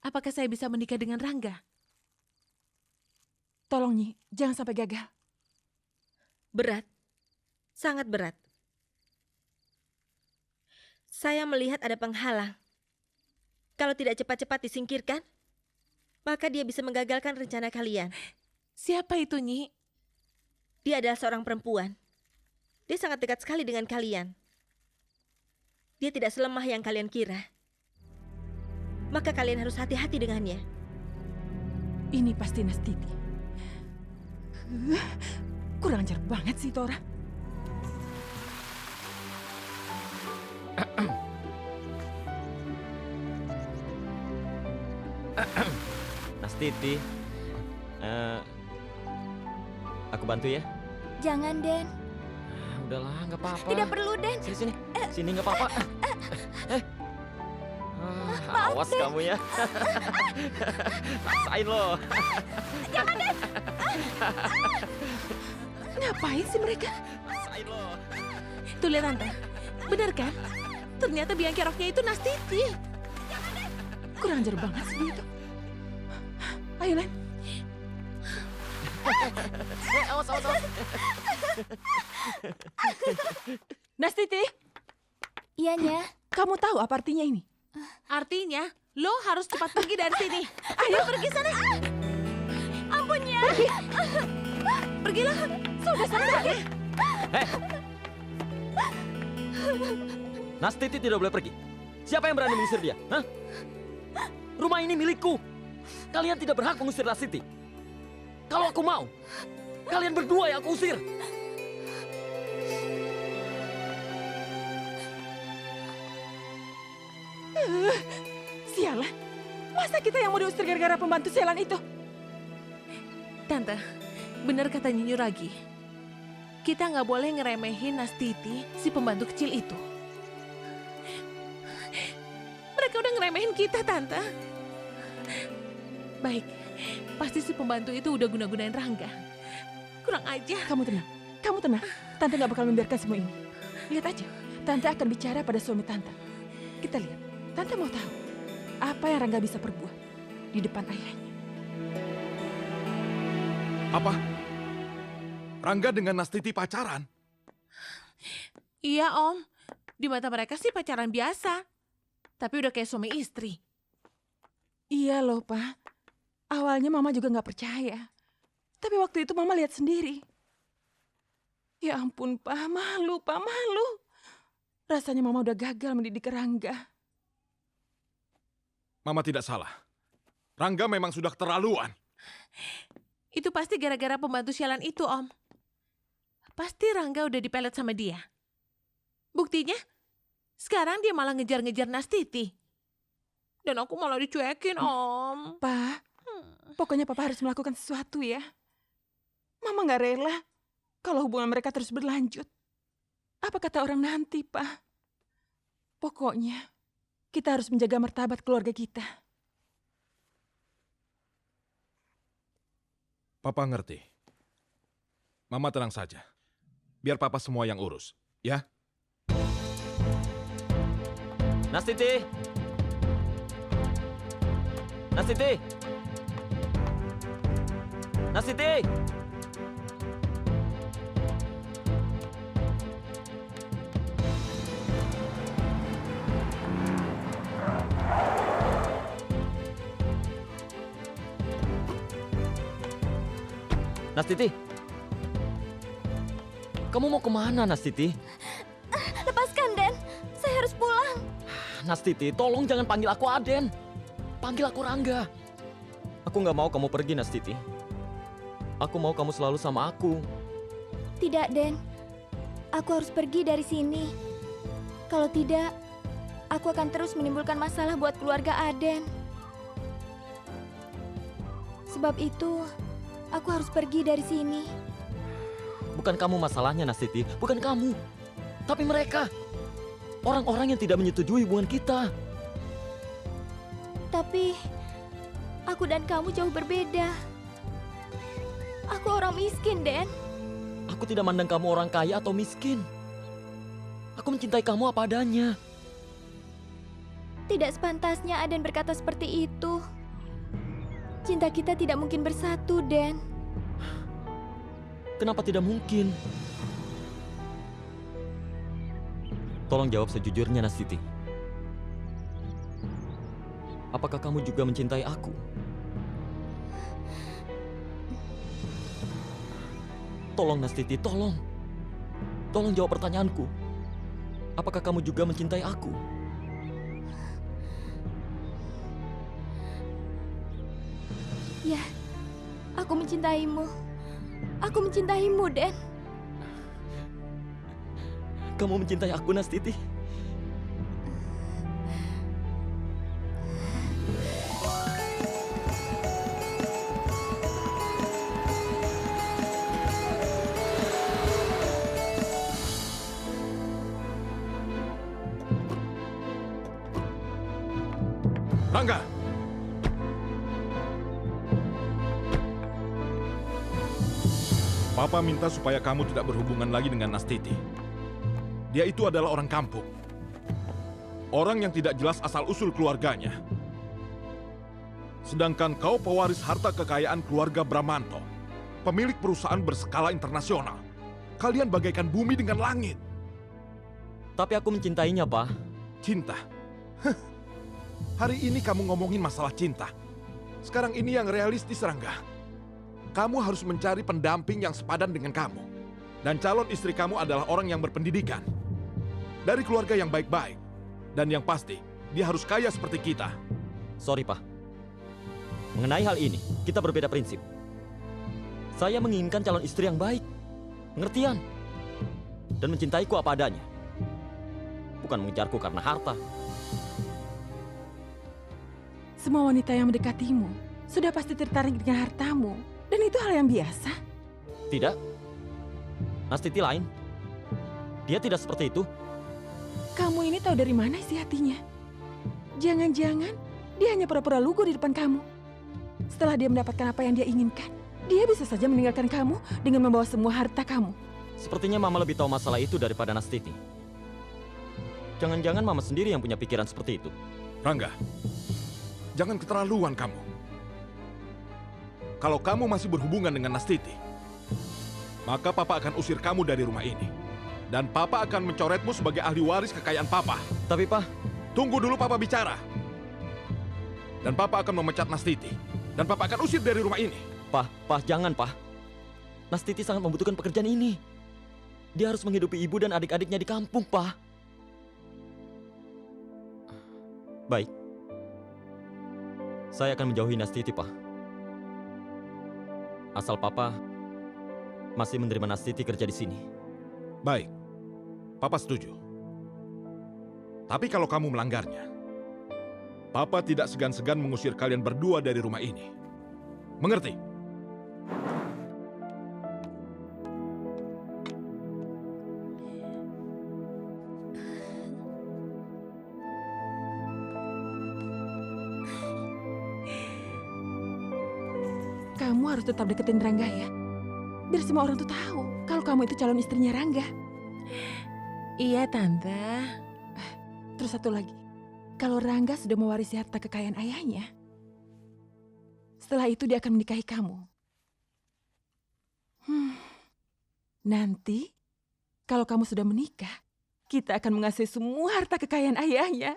Apakah saya bisa menikah dengan Rangga? Tolong Nyi, jangan sampai gagal. Berat, sangat berat. Saya melihat ada penghalang. Kalau tidak cepat-cepat disingkirkan, maka dia bisa menggagalkan rencana kalian. Siapa itu, Nyi? Dia adalah seorang perempuan. Dia sangat dekat sekali dengan kalian. Dia tidak selemah yang kalian kira. Maka kalian harus hati-hati dengannya. Ini pasti Nastiti. Kurang ajar banget sih itu orang. Nastiti, aku bantu ya? Jangan, Den. Udahlah, nggak apa-apa. Tidak perlu, Den. Sini, sini nggak apa-apa. Awas kamu ya. Rasain lo. Jangan, Den. Ngapain sih mereka? Rasain lo. Tuh lihat Tante, benar kan? Ternyata biang keroknya itu Nastiti. Kurang ajar banget sih dia itu. Ayo, Len. Awas, awas, awas. Nastiti, Iya, Nya. kamu tahu apa artinya ini? Artinya, lo harus cepat pergi dari sini. Ayo pergi sana. Ampun ya. Pergilah. Sudah sana. Nastiti tidak boleh pergi. Siapa yang berani mengusir dia? Hah? Rumah ini milikku. Kalian tidak berhak mengusir Nastiti. Kalau aku mau, kalian berdua yang aku usir. Sialan. Masa kita yang mau diusir gara-gara pembantu sialan itu? Tante, benar kata Nyi Ragi. Kita nggak boleh ngeremehin Nastiti, si pembantu kecil itu. Mereka udah ngeremehin kita, Tante. Baik, pasti si pembantu itu udah guna-gunain Rangga. Kurang aja. Kamu tenang. Kamu tenang. Tante gak bakal membiarkan semua ini. Lihat aja. Tante akan bicara pada suami Tante. Kita lihat. Tante mau tahu apa yang Rangga bisa perbuat di depan ayahnya. Apa? Rangga dengan Nastiti pacaran? Iya, Om. Di mata mereka sih pacaran biasa. Tapi udah kayak suami istri. Iya loh, Pak. Awalnya Mama juga gak percaya. Tapi waktu itu Mama lihat sendiri. Ya ampun, Pak. Malu, Pak. Malu. Rasanya Mama udah gagal mendidik Rangga. Mama tidak salah. Rangga memang sudah keterlaluan. Itu pasti gara-gara pembantu sialan itu, Om. Pasti Rangga udah dipelet sama dia. Buktinya, sekarang dia malah ngejar-ngejar Nastiti. Dan aku malah dicuekin, Om. Pak, pokoknya Papa harus melakukan sesuatu ya. Mama gak rela kalau hubungan mereka terus berlanjut. Apa kata orang nanti, Pak? Pokoknya, kita harus menjaga martabat keluarga kita. Papa ngerti. Mama tenang saja. Biar Papa semua yang urus, ya? Nastiti! Nastiti! Nastiti! Nastiti! Kamu mau kemana, Nastiti? Lepaskan, Den. Saya harus pulang. Nastiti, tolong jangan panggil aku Aden. Panggil aku Rangga. Aku nggak mau kamu pergi, Nastiti. Aku mau kamu selalu sama aku. Tidak, Den. Aku harus pergi dari sini. Kalau tidak, aku akan terus menimbulkan masalah buat keluarga Aden. Sebab itu, aku harus pergi dari sini. Bukan kamu masalahnya, Nastiti. Bukan kamu. Tapi mereka. Orang-orang yang tidak menyetujui hubungan kita. Tapi, aku dan kamu jauh berbeda. Aku orang miskin, Den. Aku tidak mandang kamu orang kaya atau miskin. Aku mencintai kamu apa adanya. Tidak sepantasnya Aden berkata seperti itu. Cinta kita tidak mungkin bersatu, Den. Kenapa tidak mungkin? Tolong jawab sejujurnya, Nastiti. Apakah kamu juga mencintai aku? Tolong, Nastiti, tolong. Tolong jawab pertanyaanku. Apakah kamu juga mencintai aku? Ya, aku mencintaimu. Aku mencintaimu, Den. Kamu mencintai aku, Nastiti? Rangga! Papa minta supaya kamu tidak berhubungan lagi dengan Nastiti. Dia itu adalah orang kampung. Orang yang tidak jelas asal-usul keluarganya. Sedangkan kau pewaris harta kekayaan keluarga Bramanto. Pemilik perusahaan berskala internasional. Kalian bagaikan bumi dengan langit. Tapi aku mencintainya, Pak. Cinta? Hari ini kamu ngomongin masalah cinta. Sekarang ini yang realistis, Rangga. Kamu harus mencari pendamping yang sepadan dengan kamu. Dan calon istri kamu adalah orang yang berpendidikan. Dari keluarga yang baik-baik. Dan yang pasti, dia harus kaya seperti kita. Sorry, Pak. Mengenai hal ini, kita berbeda prinsip. Saya menginginkan calon istri yang baik, pengertian, dan mencintaiku apa adanya. Bukan mengejarku karena harta. Semua wanita yang mendekatimu sudah pasti tertarik dengan hartamu. Dan itu hal yang biasa. Tidak. Nastiti lain. Dia tidak seperti itu. Kamu ini tahu dari mana isi hatinya? Jangan-jangan dia hanya pura-pura lugu di depan kamu. Setelah dia mendapatkan apa yang dia inginkan, dia bisa saja meninggalkan kamu dengan membawa semua harta kamu. Sepertinya Mama lebih tahu masalah itu daripada Nastiti. Jangan-jangan Mama sendiri yang punya pikiran seperti itu. Rangga, jangan keterlaluan kamu. Kalau kamu masih berhubungan dengan Nastiti, maka Papa akan usir kamu dari rumah ini. Dan Papa akan mencoretmu sebagai ahli waris kekayaan Papa. Tapi, Pak... Tunggu dulu Papa bicara. Dan Papa akan memecat Nastiti. Dan Papa akan usir dari rumah ini. Pak, jangan, Pak. Nastiti sangat membutuhkan pekerjaan ini. Dia harus menghidupi ibu dan adik-adiknya di kampung, Pak. Baik. Saya akan menjauhi Nastiti, Pak. Asal Papa masih menerima Nastiti kerja di sini. Baik, Papa setuju. Tapi kalau kamu melanggarnya, Papa tidak segan-segan mengusir kalian berdua dari rumah ini. Mengerti? Kamu harus tetap deketin Rangga ya. Biar semua orang tuh tahu kalau kamu itu calon istrinya Rangga. Iya, Tante. Terus satu lagi, kalau Rangga sudah mewarisi harta kekayaan ayahnya, setelah itu dia akan menikahi kamu. Nanti, kalau kamu sudah menikah, kita akan mengasih semua harta kekayaan ayahnya.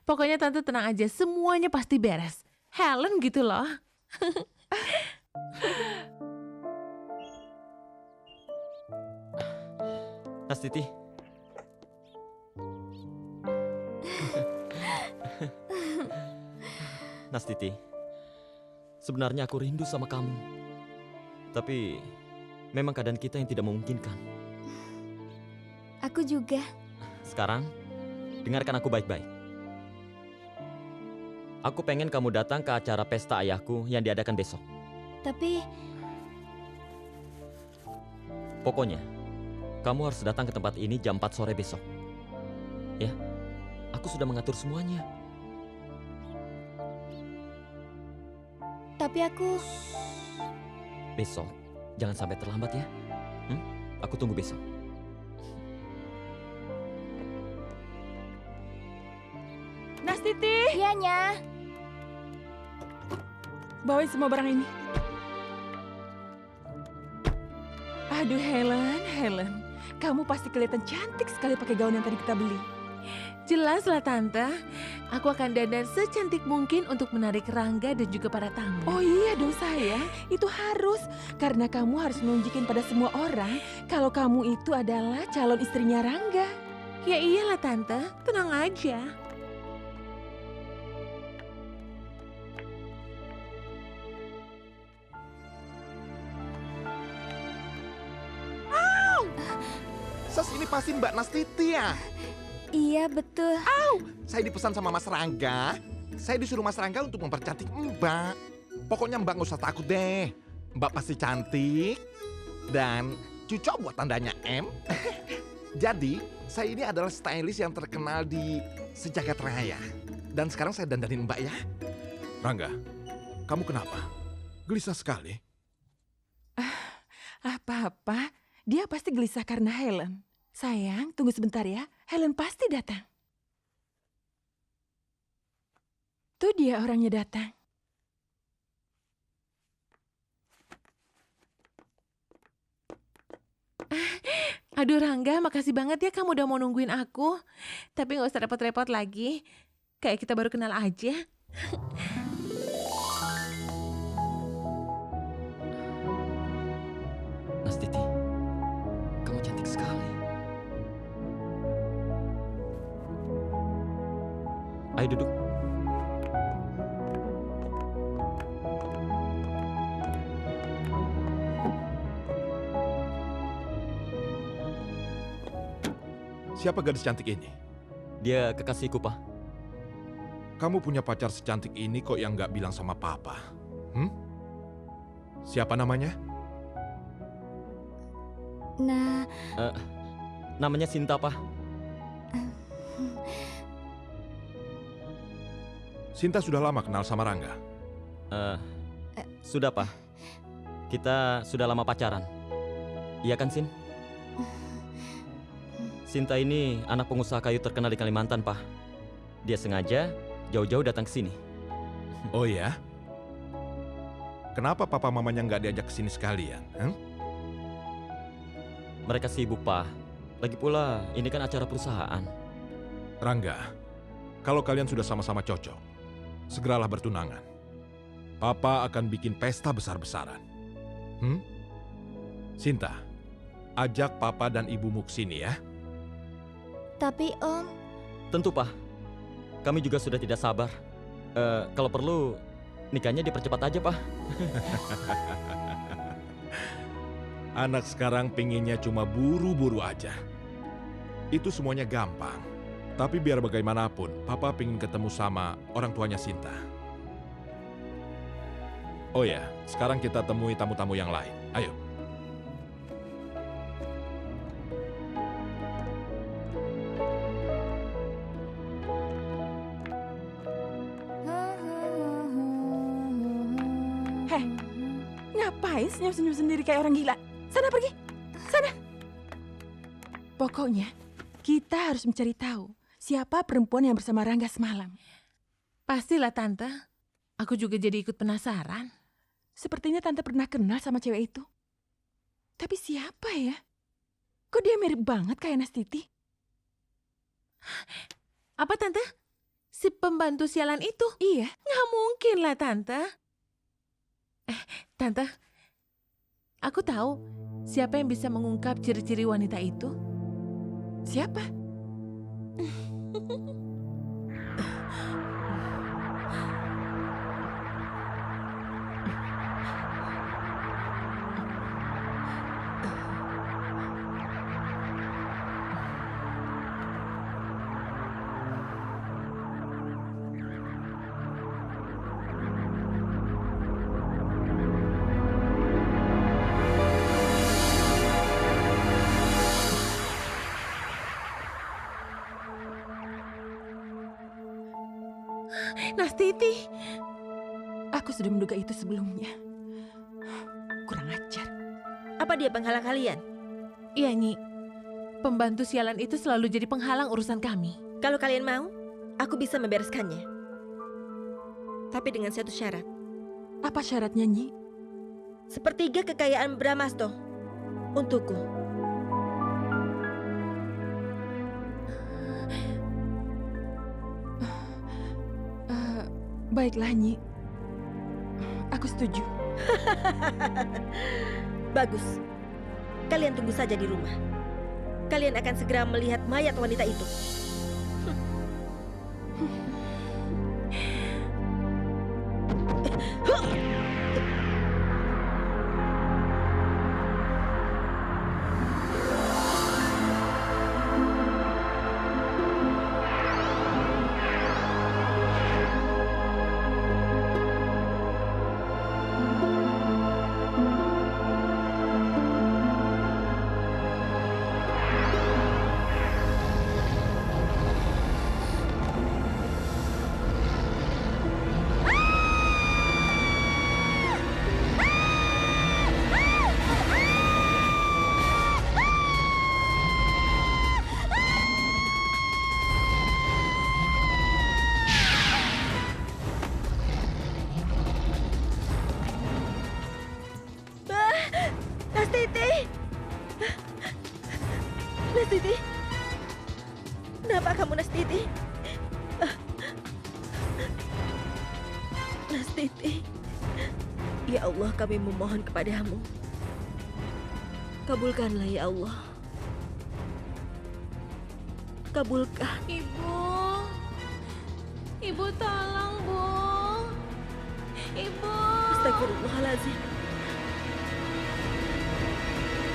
Pokoknya Tante tenang aja, semuanya pasti beres. Helen gitu loh. Nastiti. Nastiti, sebenarnya aku rindu sama kamu. Tapi memang keadaan kita yang tidak memungkinkan. Aku juga. Sekarang, dengarkan aku baik-baik. Aku pengen kamu datang ke acara pesta ayahku yang diadakan besok. Tapi... Pokoknya, kamu harus datang ke tempat ini jam 4 sore besok. Ya, aku sudah mengatur semuanya. Tapi aku... Besok, jangan sampai terlambat ya. Aku tunggu besok. Nastiti, Iya, Nya. bawain semua barang ini. Aduh Helen, kamu pasti kelihatan cantik sekali pakai gaun yang tadi kita beli. Jelas lah Tante, aku akan dandan secantik mungkin untuk menarik Rangga dan juga para tamu. Oh iya dong sayang, itu harus. Karena kamu harus nunjukin pada semua orang kalau kamu itu adalah calon istrinya Rangga. Ya iyalah Tante, tenang aja. Sas, ini pasti Mbak Nastiti ya? Iya, betul. Saya dipesan sama Mas Rangga. Saya disuruh Mas Rangga untuk mempercantik Mbak. Pokoknya Mbak nggak usah takut deh. Mbak pasti cantik. Dan cocok buat tandanya M. Jadi, saya ini adalah stylist yang terkenal di sejagat raya. Dan sekarang saya dandanin Mbak ya. Rangga, kamu kenapa? Gelisah sekali. Apa-apa, dia pasti gelisah karena Helen. Sayang, tunggu sebentar ya. Helen pasti datang. Tuh dia orangnya datang. Aduh Rangga, makasih banget ya kamu udah mau nungguin aku. Tapi gak usah repot-repot lagi. Kayak kita baru kenal aja. Nastiti, kamu cantik sekali. Ayo duduk. Siapa gadis cantik ini? Dia kekasihku, Pak. Kamu punya pacar secantik ini kok yang nggak bilang sama papa? Siapa namanya? Nah, Namanya Sinta, Pak. Sinta sudah lama kenal sama Rangga. Sudah, Pak. Kita sudah lama pacaran. Iya kan, Sin? Sinta ini anak pengusaha kayu terkenal di Kalimantan, Pak. Dia sengaja jauh-jauh datang ke sini. Oh ya? Kenapa papa mamanya nggak diajak ke sini sekalian? Mereka sibuk, Pak. Lagi pula, ini kan acara perusahaan. Rangga, kalau kalian sudah sama-sama cocok, segeralah bertunangan. Papa akan bikin pesta besar-besaran. Sinta, ajak papa dan ibumu ke sini ya. tapi Om, Tentu, Pak. Kami juga sudah tidak sabar. Kalau perlu, nikahnya dipercepat aja, Pak. Anak sekarang pinginnya cuma buru-buru aja. Itu semuanya gampang. Tapi biar bagaimanapun, papa pingin ketemu sama orang tuanya Sinta. Oh ya, sekarang kita temui tamu-tamu yang lain. Ayo. Heh, ngapain senyum-senyum sendiri kayak orang gila? Sana pergi, sana. Pokoknya, kita harus mencari tahu siapa perempuan yang bersama Rangga semalam. Pastilah Tante. Aku juga jadi ikut penasaran. Sepertinya Tante pernah kenal sama cewek itu. Tapi siapa ya? Kok dia mirip banget kayak Nastiti? Apa Tante? Si pembantu sialan itu? Iya. Nggak mungkin lah Tante. Tante, aku tahu siapa yang bisa mengungkap ciri-ciri wanita itu. Siapa? Nastiti. Aku sudah menduga itu sebelumnya. Kurang ajar. Apa dia penghalang kalian? Iya, Nyi. Pembantu sialan itu selalu jadi penghalang urusan kami. Kalau kalian mau, Aku bisa membereskannya. Tapi dengan satu syarat. Apa syaratnya, Nyi? Sepertiga kekayaan Brahmasto untukku. Baiklah, Nyi. Aku setuju. Bagus. Kalian tunggu saja di rumah. Kalian akan segera melihat mayat wanita itu. Nastiti! Nastiti! Kenapa kamu, Nastiti? Nastiti, ya Allah, kami memohon kepadamu. Kabulkanlah ya Allah. Kabulkan. Ibu tolong, Bu. Ibu. Astagfirullahaladzim.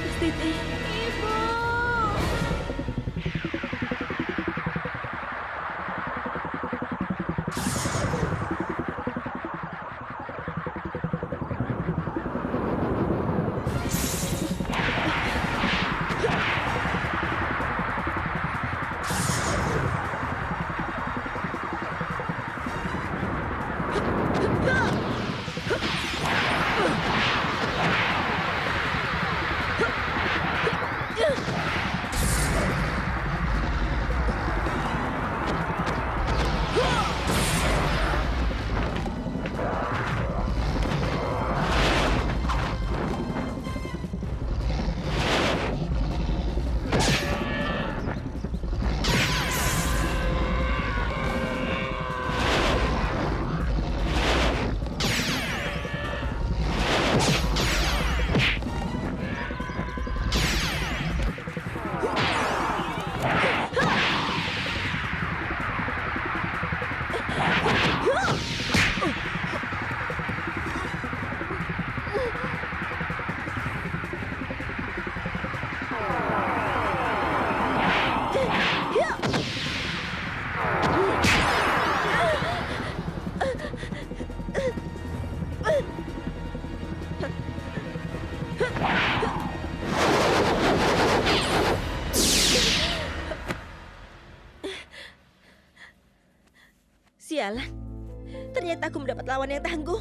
Nastiti. Ibu. Sialan, ternyata aku mendapat lawan yang tangguh.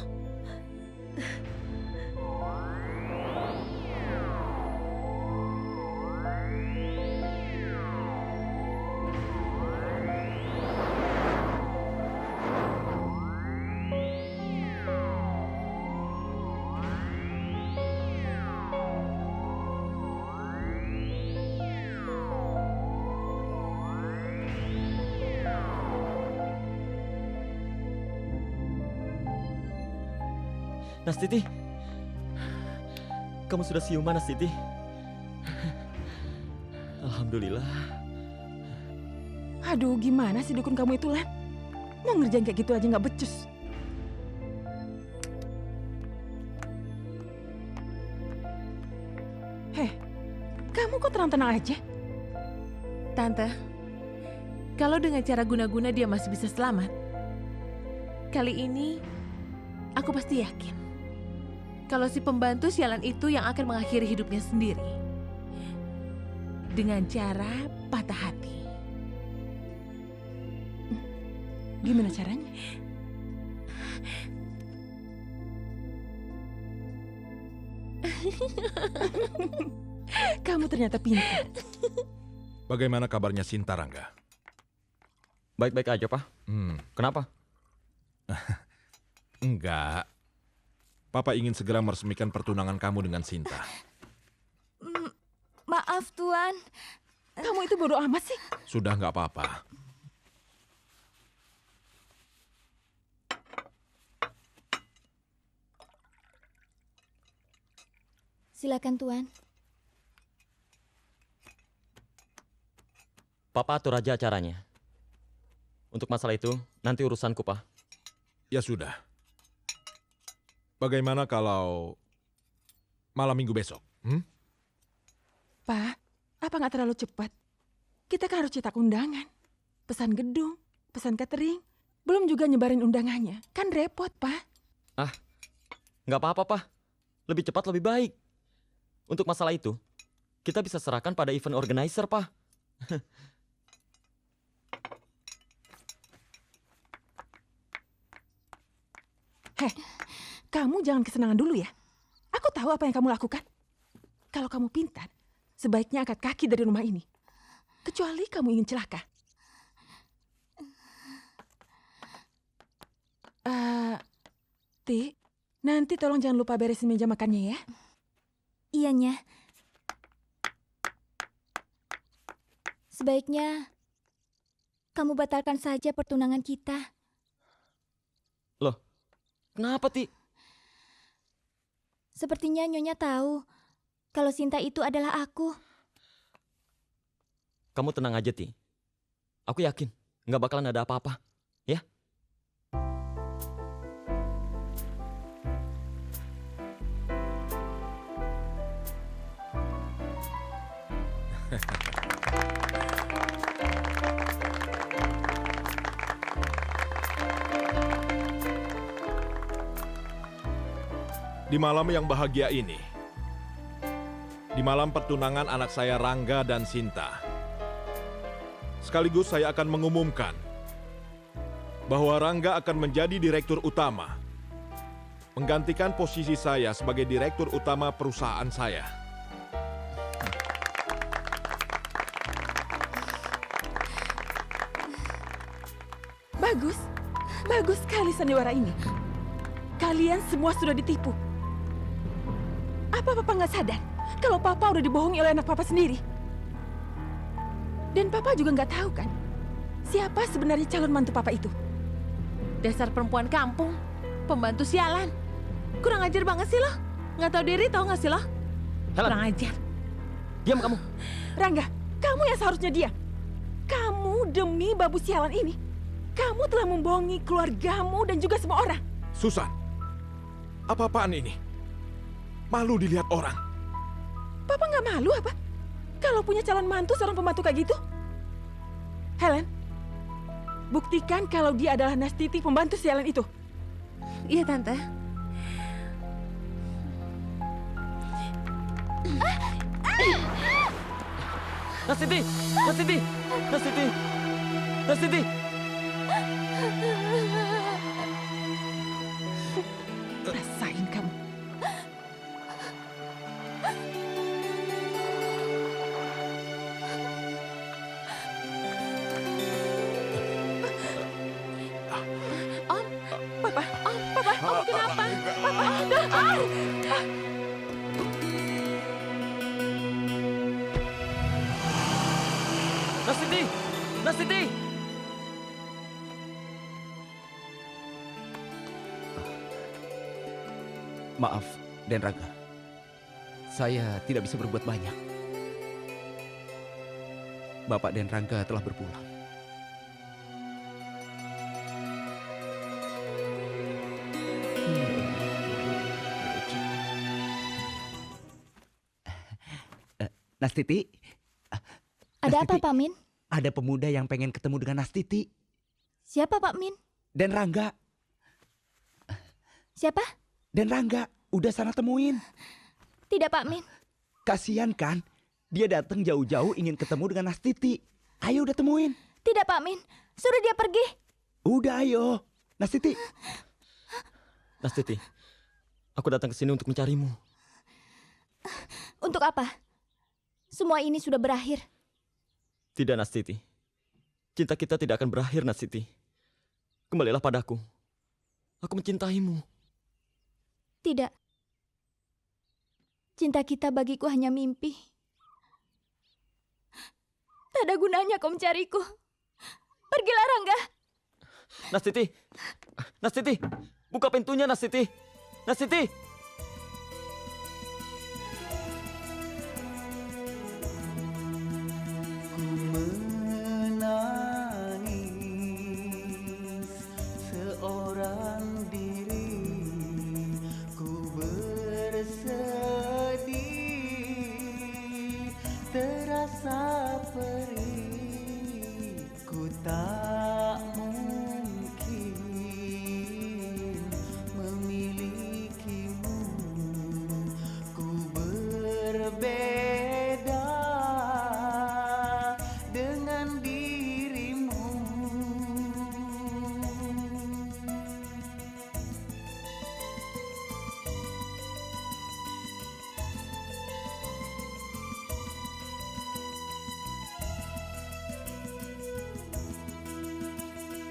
Nastiti, kamu sudah siuman, Nastiti. Alhamdulillah. Aduh, gimana sih dukun kamu itu, Lan? Mau ngerjain kayak gitu aja nggak becus. Heh, kamu kok tenang-tenang aja? Tante, kalau dengan cara guna-guna dia masih bisa selamat, kali ini aku pasti yakin kalau si pembantu sialan itu yang akan mengakhiri hidupnya sendiri dengan cara patah hati. Gimana caranya? Kamu ternyata pintar. Bagaimana kabarnya Sinta, Rangga? Baik-baik aja, Pak. Kenapa? Enggak. Papa ingin segera meresmikan pertunangan kamu dengan Sinta. Maaf, Tuan. Kamu itu bodoh amat sih. Sudah nggak apa-apa. Silakan, Tuan. Papa atur aja acaranya. Untuk masalah itu, nanti urusanku, Pak. Ya sudah. Bagaimana kalau malam minggu besok? Pak, apa nggak terlalu cepat? Kita kan harus cetak undangan. Pesan gedung, pesan catering. Belum juga nyebarin undangannya. Kan repot, Pak. Nggak apa-apa, Pak. Lebih cepat lebih baik. Untuk masalah itu, kita bisa serahkan pada event organizer, Pak. Heh, kamu jangan kesenangan dulu ya. Aku tahu apa yang kamu lakukan. Kalau kamu pintar, sebaiknya angkat kaki dari rumah ini. Kecuali kamu ingin celaka. Ti, nanti tolong jangan lupa beresin meja makannya ya. Iyanya. Sebaiknya kamu batalkan saja pertunangan kita. Loh, kenapa, Ti? Sepertinya Nyonya tahu kalau Sinta itu adalah aku. Kamu tenang aja, Ti. Aku yakin nggak bakalan ada apa-apa, ya? Di malam yang bahagia ini, di malam pertunangan anak saya Rangga dan Sinta, sekaligus saya akan mengumumkan bahwa Rangga akan menjadi direktur utama, menggantikan posisi saya sebagai direktur utama perusahaan saya. Bagus, bagus sekali sandiwara ini. Kalian semua sudah ditipu. Apa Papa nggak sadar kalau Papa udah dibohongi oleh anak Papa sendiri? Dan Papa juga nggak tahu kan siapa sebenarnya calon mantu Papa itu? Dasar perempuan kampung, pembantu sialan. Kurang ajar banget sih lo. Nggak tahu diri tau nggak sih lo? Helen. Kurang ajar. Diam kamu. Rangga, kamu yang seharusnya diam. Kamu demi babu sialan ini, kamu telah membohongi keluargamu dan juga semua orang. Susan, apa-apaan ini? Malu dilihat orang. Papa nggak malu apa? Kalau punya calon mantu seorang pembantu kayak gitu? Helen, buktikan kalau dia adalah Nastiti pembantu sialan itu. Iya, Tante. Nastiti! Nastiti! Nastiti! Nastiti! Rasain kamu. Om kenapa? Nastiti! Nastiti! Maaf, Den Rangga. Saya tidak bisa berbuat banyak. Bapak Den Rangga telah berpulang. Nastiti, Ada Nastiti, apa, Pak Min? ada pemuda yang pengen ketemu dengan Nastiti. Siapa, Pak Min? Den Rangga, Siapa? Den Rangga, udah sana temuin. Tidak, Pak Min. Kasian kan? Dia datang jauh-jauh ingin ketemu dengan Nastiti. Ayo udah temuin. Tidak, Pak Min. Suruh dia pergi. Udah ayo. Nastiti. Nastiti, aku datang ke sini untuk mencarimu. Untuk apa? Semua ini sudah berakhir. Tidak, Nastiti. Cinta kita tidak akan berakhir, Nastiti. Kembalilah padaku. Aku mencintaimu. Tidak. Cinta kita bagiku hanya mimpi. Tak ada gunanya kau mencariku. Pergilah, Rangga. Nastiti! Nastiti! Buka pintunya, Nastiti! Nastiti! Menangis seorang diri, ku bersedih, terasa perih, ku tak mungkin memilikimu, ku berbeda dengan dirimu.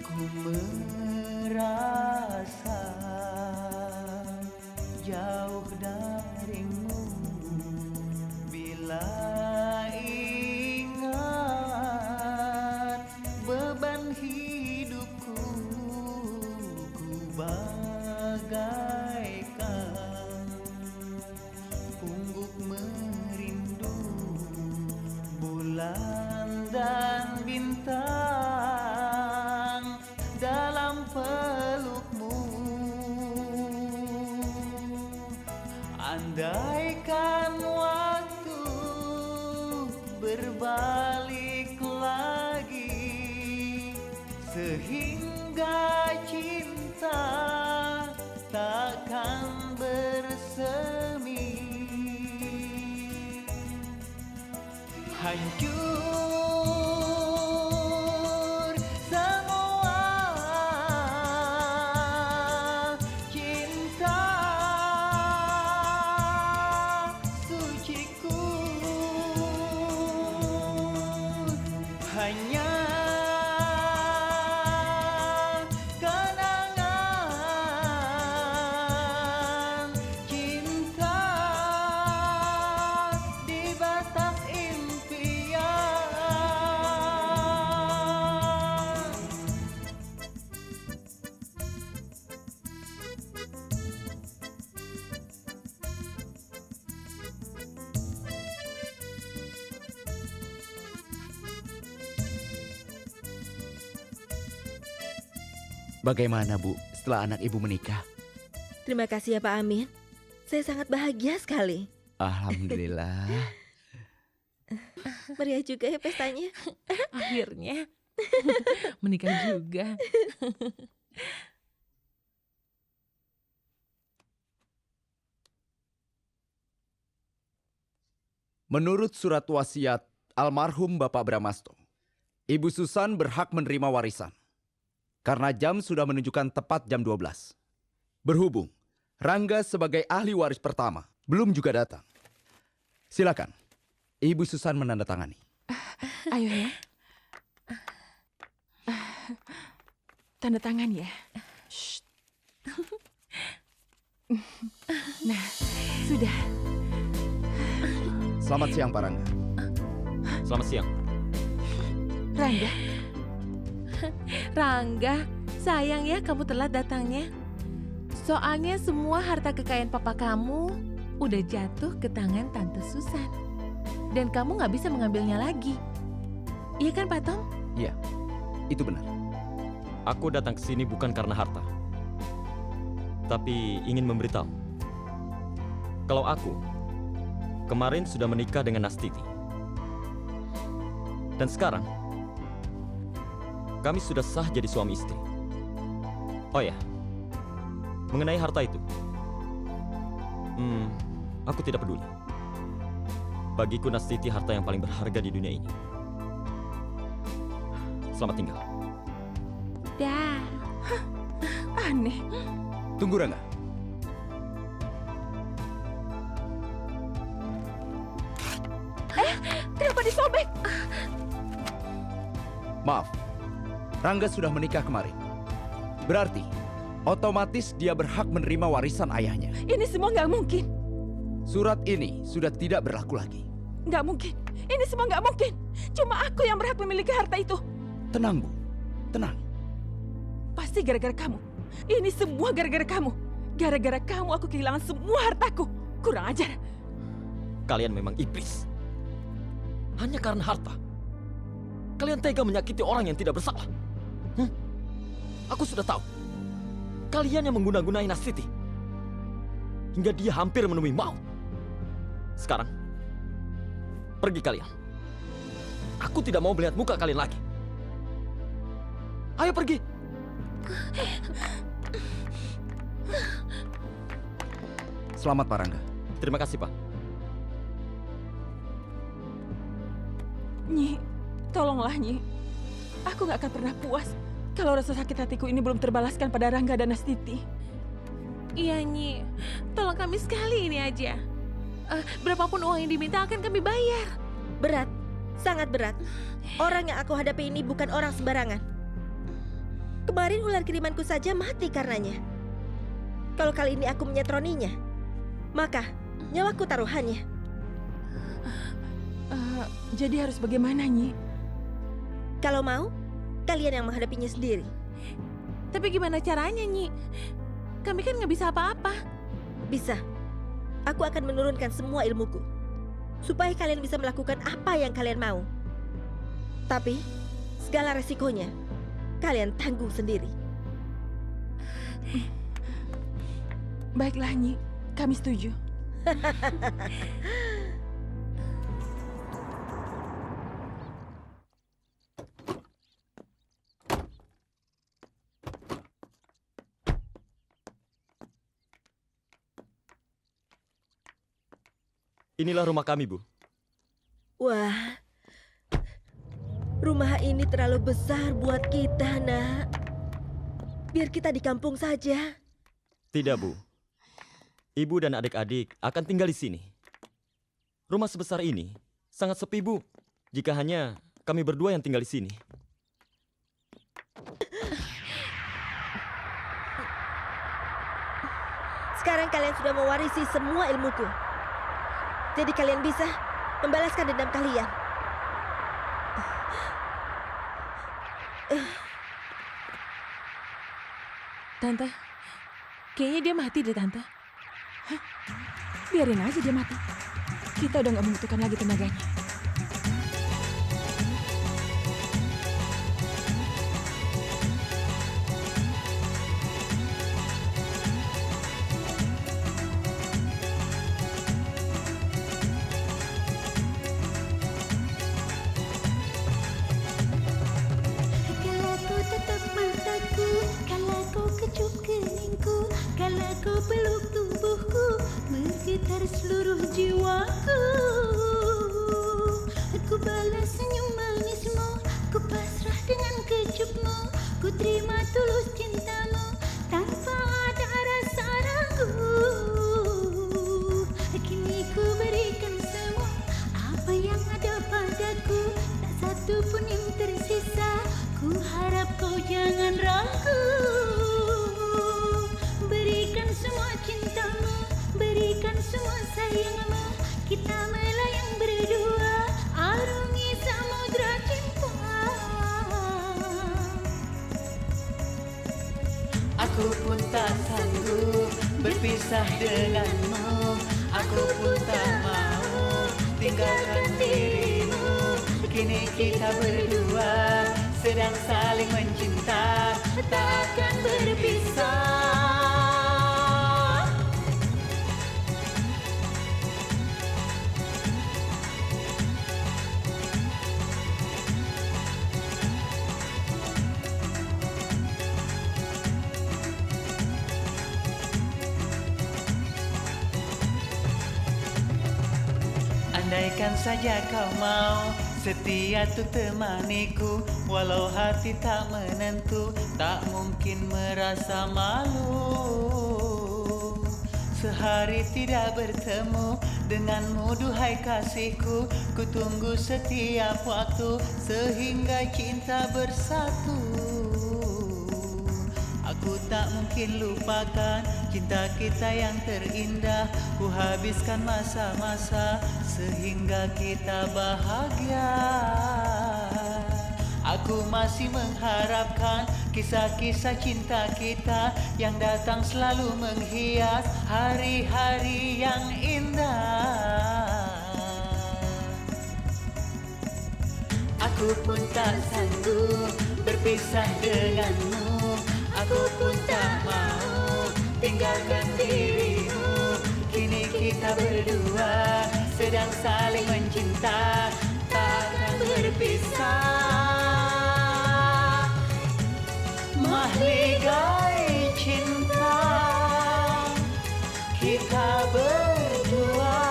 Ku merasa jauh darimu bila ingat beban hidupku, ku bagaikan pungguk merindu bulan dan bintang dalam pelukmu. Andaikan waktu berbalik lagi, sehingga cinta takkan bersemi. Hancur semua cinta suciku, hanya kenangan cinta di batas impian. Bagaimana, Bu, setelah anak Ibu menikah? Terima kasih ya Pak Amin. Saya sangat bahagia sekali. Alhamdulillah. Meriah juga ya pestanya. Akhirnya menikah juga. Menurut surat wasiat almarhum Bapak Bramasto, Ibu Susan berhak menerima warisan. Karena jam sudah menunjukkan tepat jam 12. Berhubung Rangga sebagai ahli waris pertama belum juga datang. Silakan, Ibu Susan menandatangani. Ayo ya. Tanda tangan ya. Shh. Nah, sudah. Selamat siang, Pak Rangga. Selamat siang. Rangga, Rangga, sayang ya kamu telat datangnya. Soalnya semua harta kekayaan papa kamu udah jatuh ke tangan Tante Susan. Dan kamu nggak bisa mengambilnya lagi. Iya kan Pak Tom? Iya, itu benar. Aku datang ke sini bukan karena harta. Tapi ingin memberitahu. Kalau aku kemarin sudah menikah dengan Nastiti. Dan sekarang kami sudah sah jadi suami istri. Oh ya, mengenai harta itu, aku tidak peduli. Bagiku Nastiti harta yang paling berharga di dunia ini. Selamat tinggal. Dah. aneh. Tunggu, Rangga. Kenapa disobek? Maaf, Rangga sudah menikah kemarin. Berarti, otomatis dia berhak menerima warisan ayahnya. Ini semua nggak mungkin. Surat ini sudah tidak berlaku lagi. Nggak mungkin. Ini semua nggak mungkin. Cuma aku yang berhak memiliki harta itu. Tenang, Bu. Tenang. Pasti gara-gara kamu. Ini semua gara-gara kamu. Gara-gara kamu aku kehilangan semua hartaku. Kurang ajar. Kalian memang iblis. Hanya karena harta. Kalian tega menyakiti orang yang tidak bersalah. Aku sudah tahu. Kalian yang mengguna-gunai Nastiti. Hingga dia hampir menemui maut. Sekarang, pergi kalian. Aku tidak mau melihat muka kalian lagi. Ayo pergi. Selamat, Pak Rangga. Terima kasih, Pak. Nyi, tolonglah Nyi. Aku gak akan pernah puas kalau rasa sakit hatiku ini belum terbalaskan pada Rangga dan Nastiti. Iya, Nyi. Tolong kami sekali ini aja. Berapapun uang yang diminta akan kami bayar. Berat, sangat berat. Orang yang aku hadapi ini bukan orang sembarangan. Kemarin ular kirimanku saja mati karenanya. Kalau kali ini aku menyetroninya, maka nyawaku taruhannya. Jadi harus bagaimana, Nyi? Kalau mau, kalian yang menghadapinya sendiri. Tapi gimana caranya, Nyi? Kami kan nggak bisa apa-apa. Bisa. Aku akan menurunkan semua ilmuku, supaya kalian bisa melakukan apa yang kalian mau. Tapi, segala resikonya, kalian tanggung sendiri. Baiklah, Nyi. Kami setuju. Inilah rumah kami, Bu. Wah, rumah ini terlalu besar buat kita, Nak. Biar kita di kampung saja. Tidak, Bu. Ibu dan adik-adik akan tinggal di sini. Rumah sebesar ini sangat sepi, Bu. Jika hanya kami berdua yang tinggal di sini. Sekarang kalian sudah mewarisi semua ilmuku. Jadi kalian bisa membalaskan dendam kalian. Tante, kayaknya dia mati deh, Tante. Hah? Biarin aja dia mati. Kita udah gak membutuhkan lagi tenaganya. Kalau kau tetap mataku, kalau kau kecup keningku, kalau kau peluk tubuhku, bergetar seluruh jiwaku. Ku balas senyum manismu, ku pasrah dengan kecupmu, ku terima tulus cintamu tanpa ada rasa ragu. Kini ku berikan semua apa yang ada padaku, tak satu pun yang tersisa. Ku harap kau jangan ragu. Berikan semua cintamu, berikan semua sayangmu. Kita melayang berdua, arungi samudra cinta. Aku pun tak sanggup berpisah denganmu. Aku pun tak mau tinggalkan dirimu. Kini kita berdua sedang saling mencinta, tak akan berpisah. Andaikan saja kau mau setia tuh temaniku, walau hati tak menentu, tak mungkin merasa malu. sehari tidak bertemu denganmu duhai kasihku. Ku tunggu setiap waktu sehingga cinta bersatu. Aku tak mungkin lupakan cinta kita yang terindah. Ku habiskan masa-masa sehingga kita bahagia. Aku masih mengharapkan kisah-kisah cinta kita yang datang selalu menghias hari-hari yang indah. Aku pun tak sanggup berpisah denganmu. Aku pun tak mau tinggalkan dirimu. Kini kita berdua sedang saling mencinta, tak akan berpisah. Mahligai cinta kita berdua,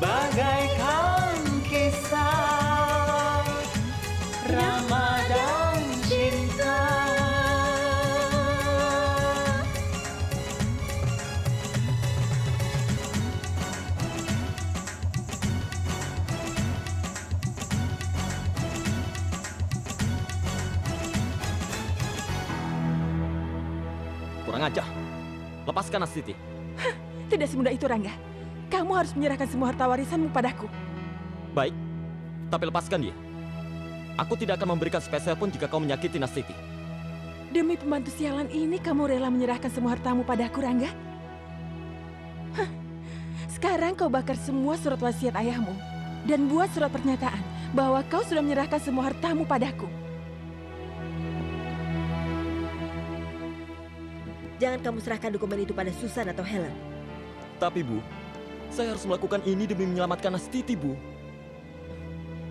bagaikan kisah Ramadan cinta. Kurang ajar. Lepaskan Astiti. Tidak semudah itu, Rangga. Kamu harus menyerahkan semua harta warisanmu padaku. Baik, tapi lepaskan dia. Aku tidak akan memberikan spesial pun jika kau menyakiti Nastiti. Demi pembantu sialan ini, kamu rela menyerahkan semua hartamu padaku, Rangga? Hah. Sekarang kau bakar semua surat wasiat ayahmu dan buat surat pernyataan bahwa kau sudah menyerahkan semua hartamu padaku. Jangan kamu serahkan dokumen itu pada Susan atau Helen. Tapi Bu, saya harus melakukan ini demi menyelamatkan Nastiti, Bu.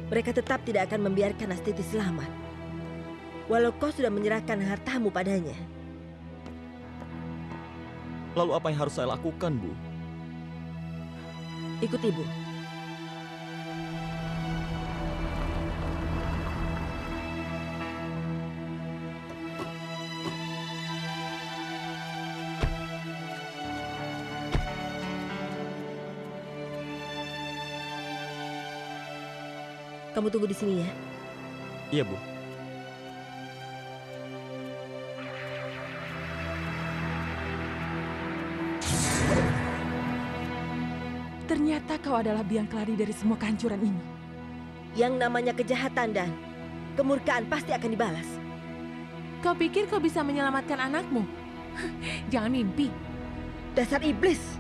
Mereka tetap tidak akan membiarkan Nastiti selamat. Walau kau sudah menyerahkan hartamu padanya. Lalu apa yang harus saya lakukan, Bu? Ikut ibu. Kamu tunggu di sini ya. Iya, Bu. Ternyata kau adalah biang keladi dari semua kehancuran ini. Yang namanya kejahatan dan kemurkaan pasti akan dibalas. Kau pikir kau bisa menyelamatkan anakmu? Jangan mimpi. Dasar iblis!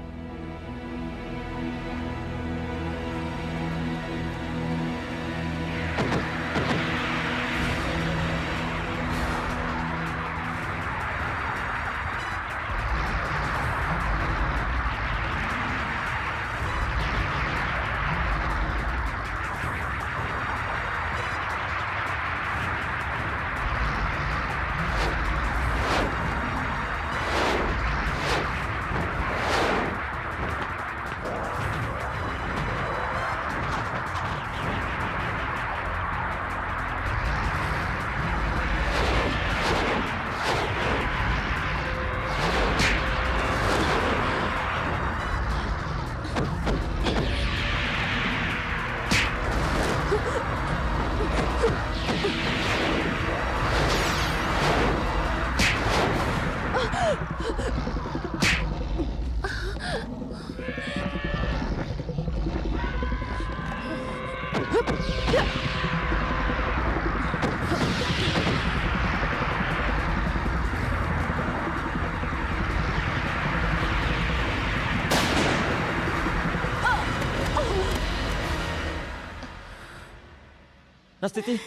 Nastiti.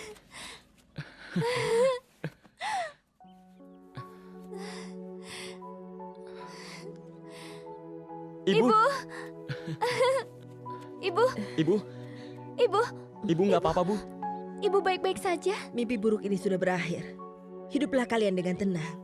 Ibu. Ibu. Ibu. Ibu. Ibu nggak apa-apa, Bu. Ibu baik-baik saja. Mimpi buruk ini sudah berakhir. Hiduplah kalian dengan tenang.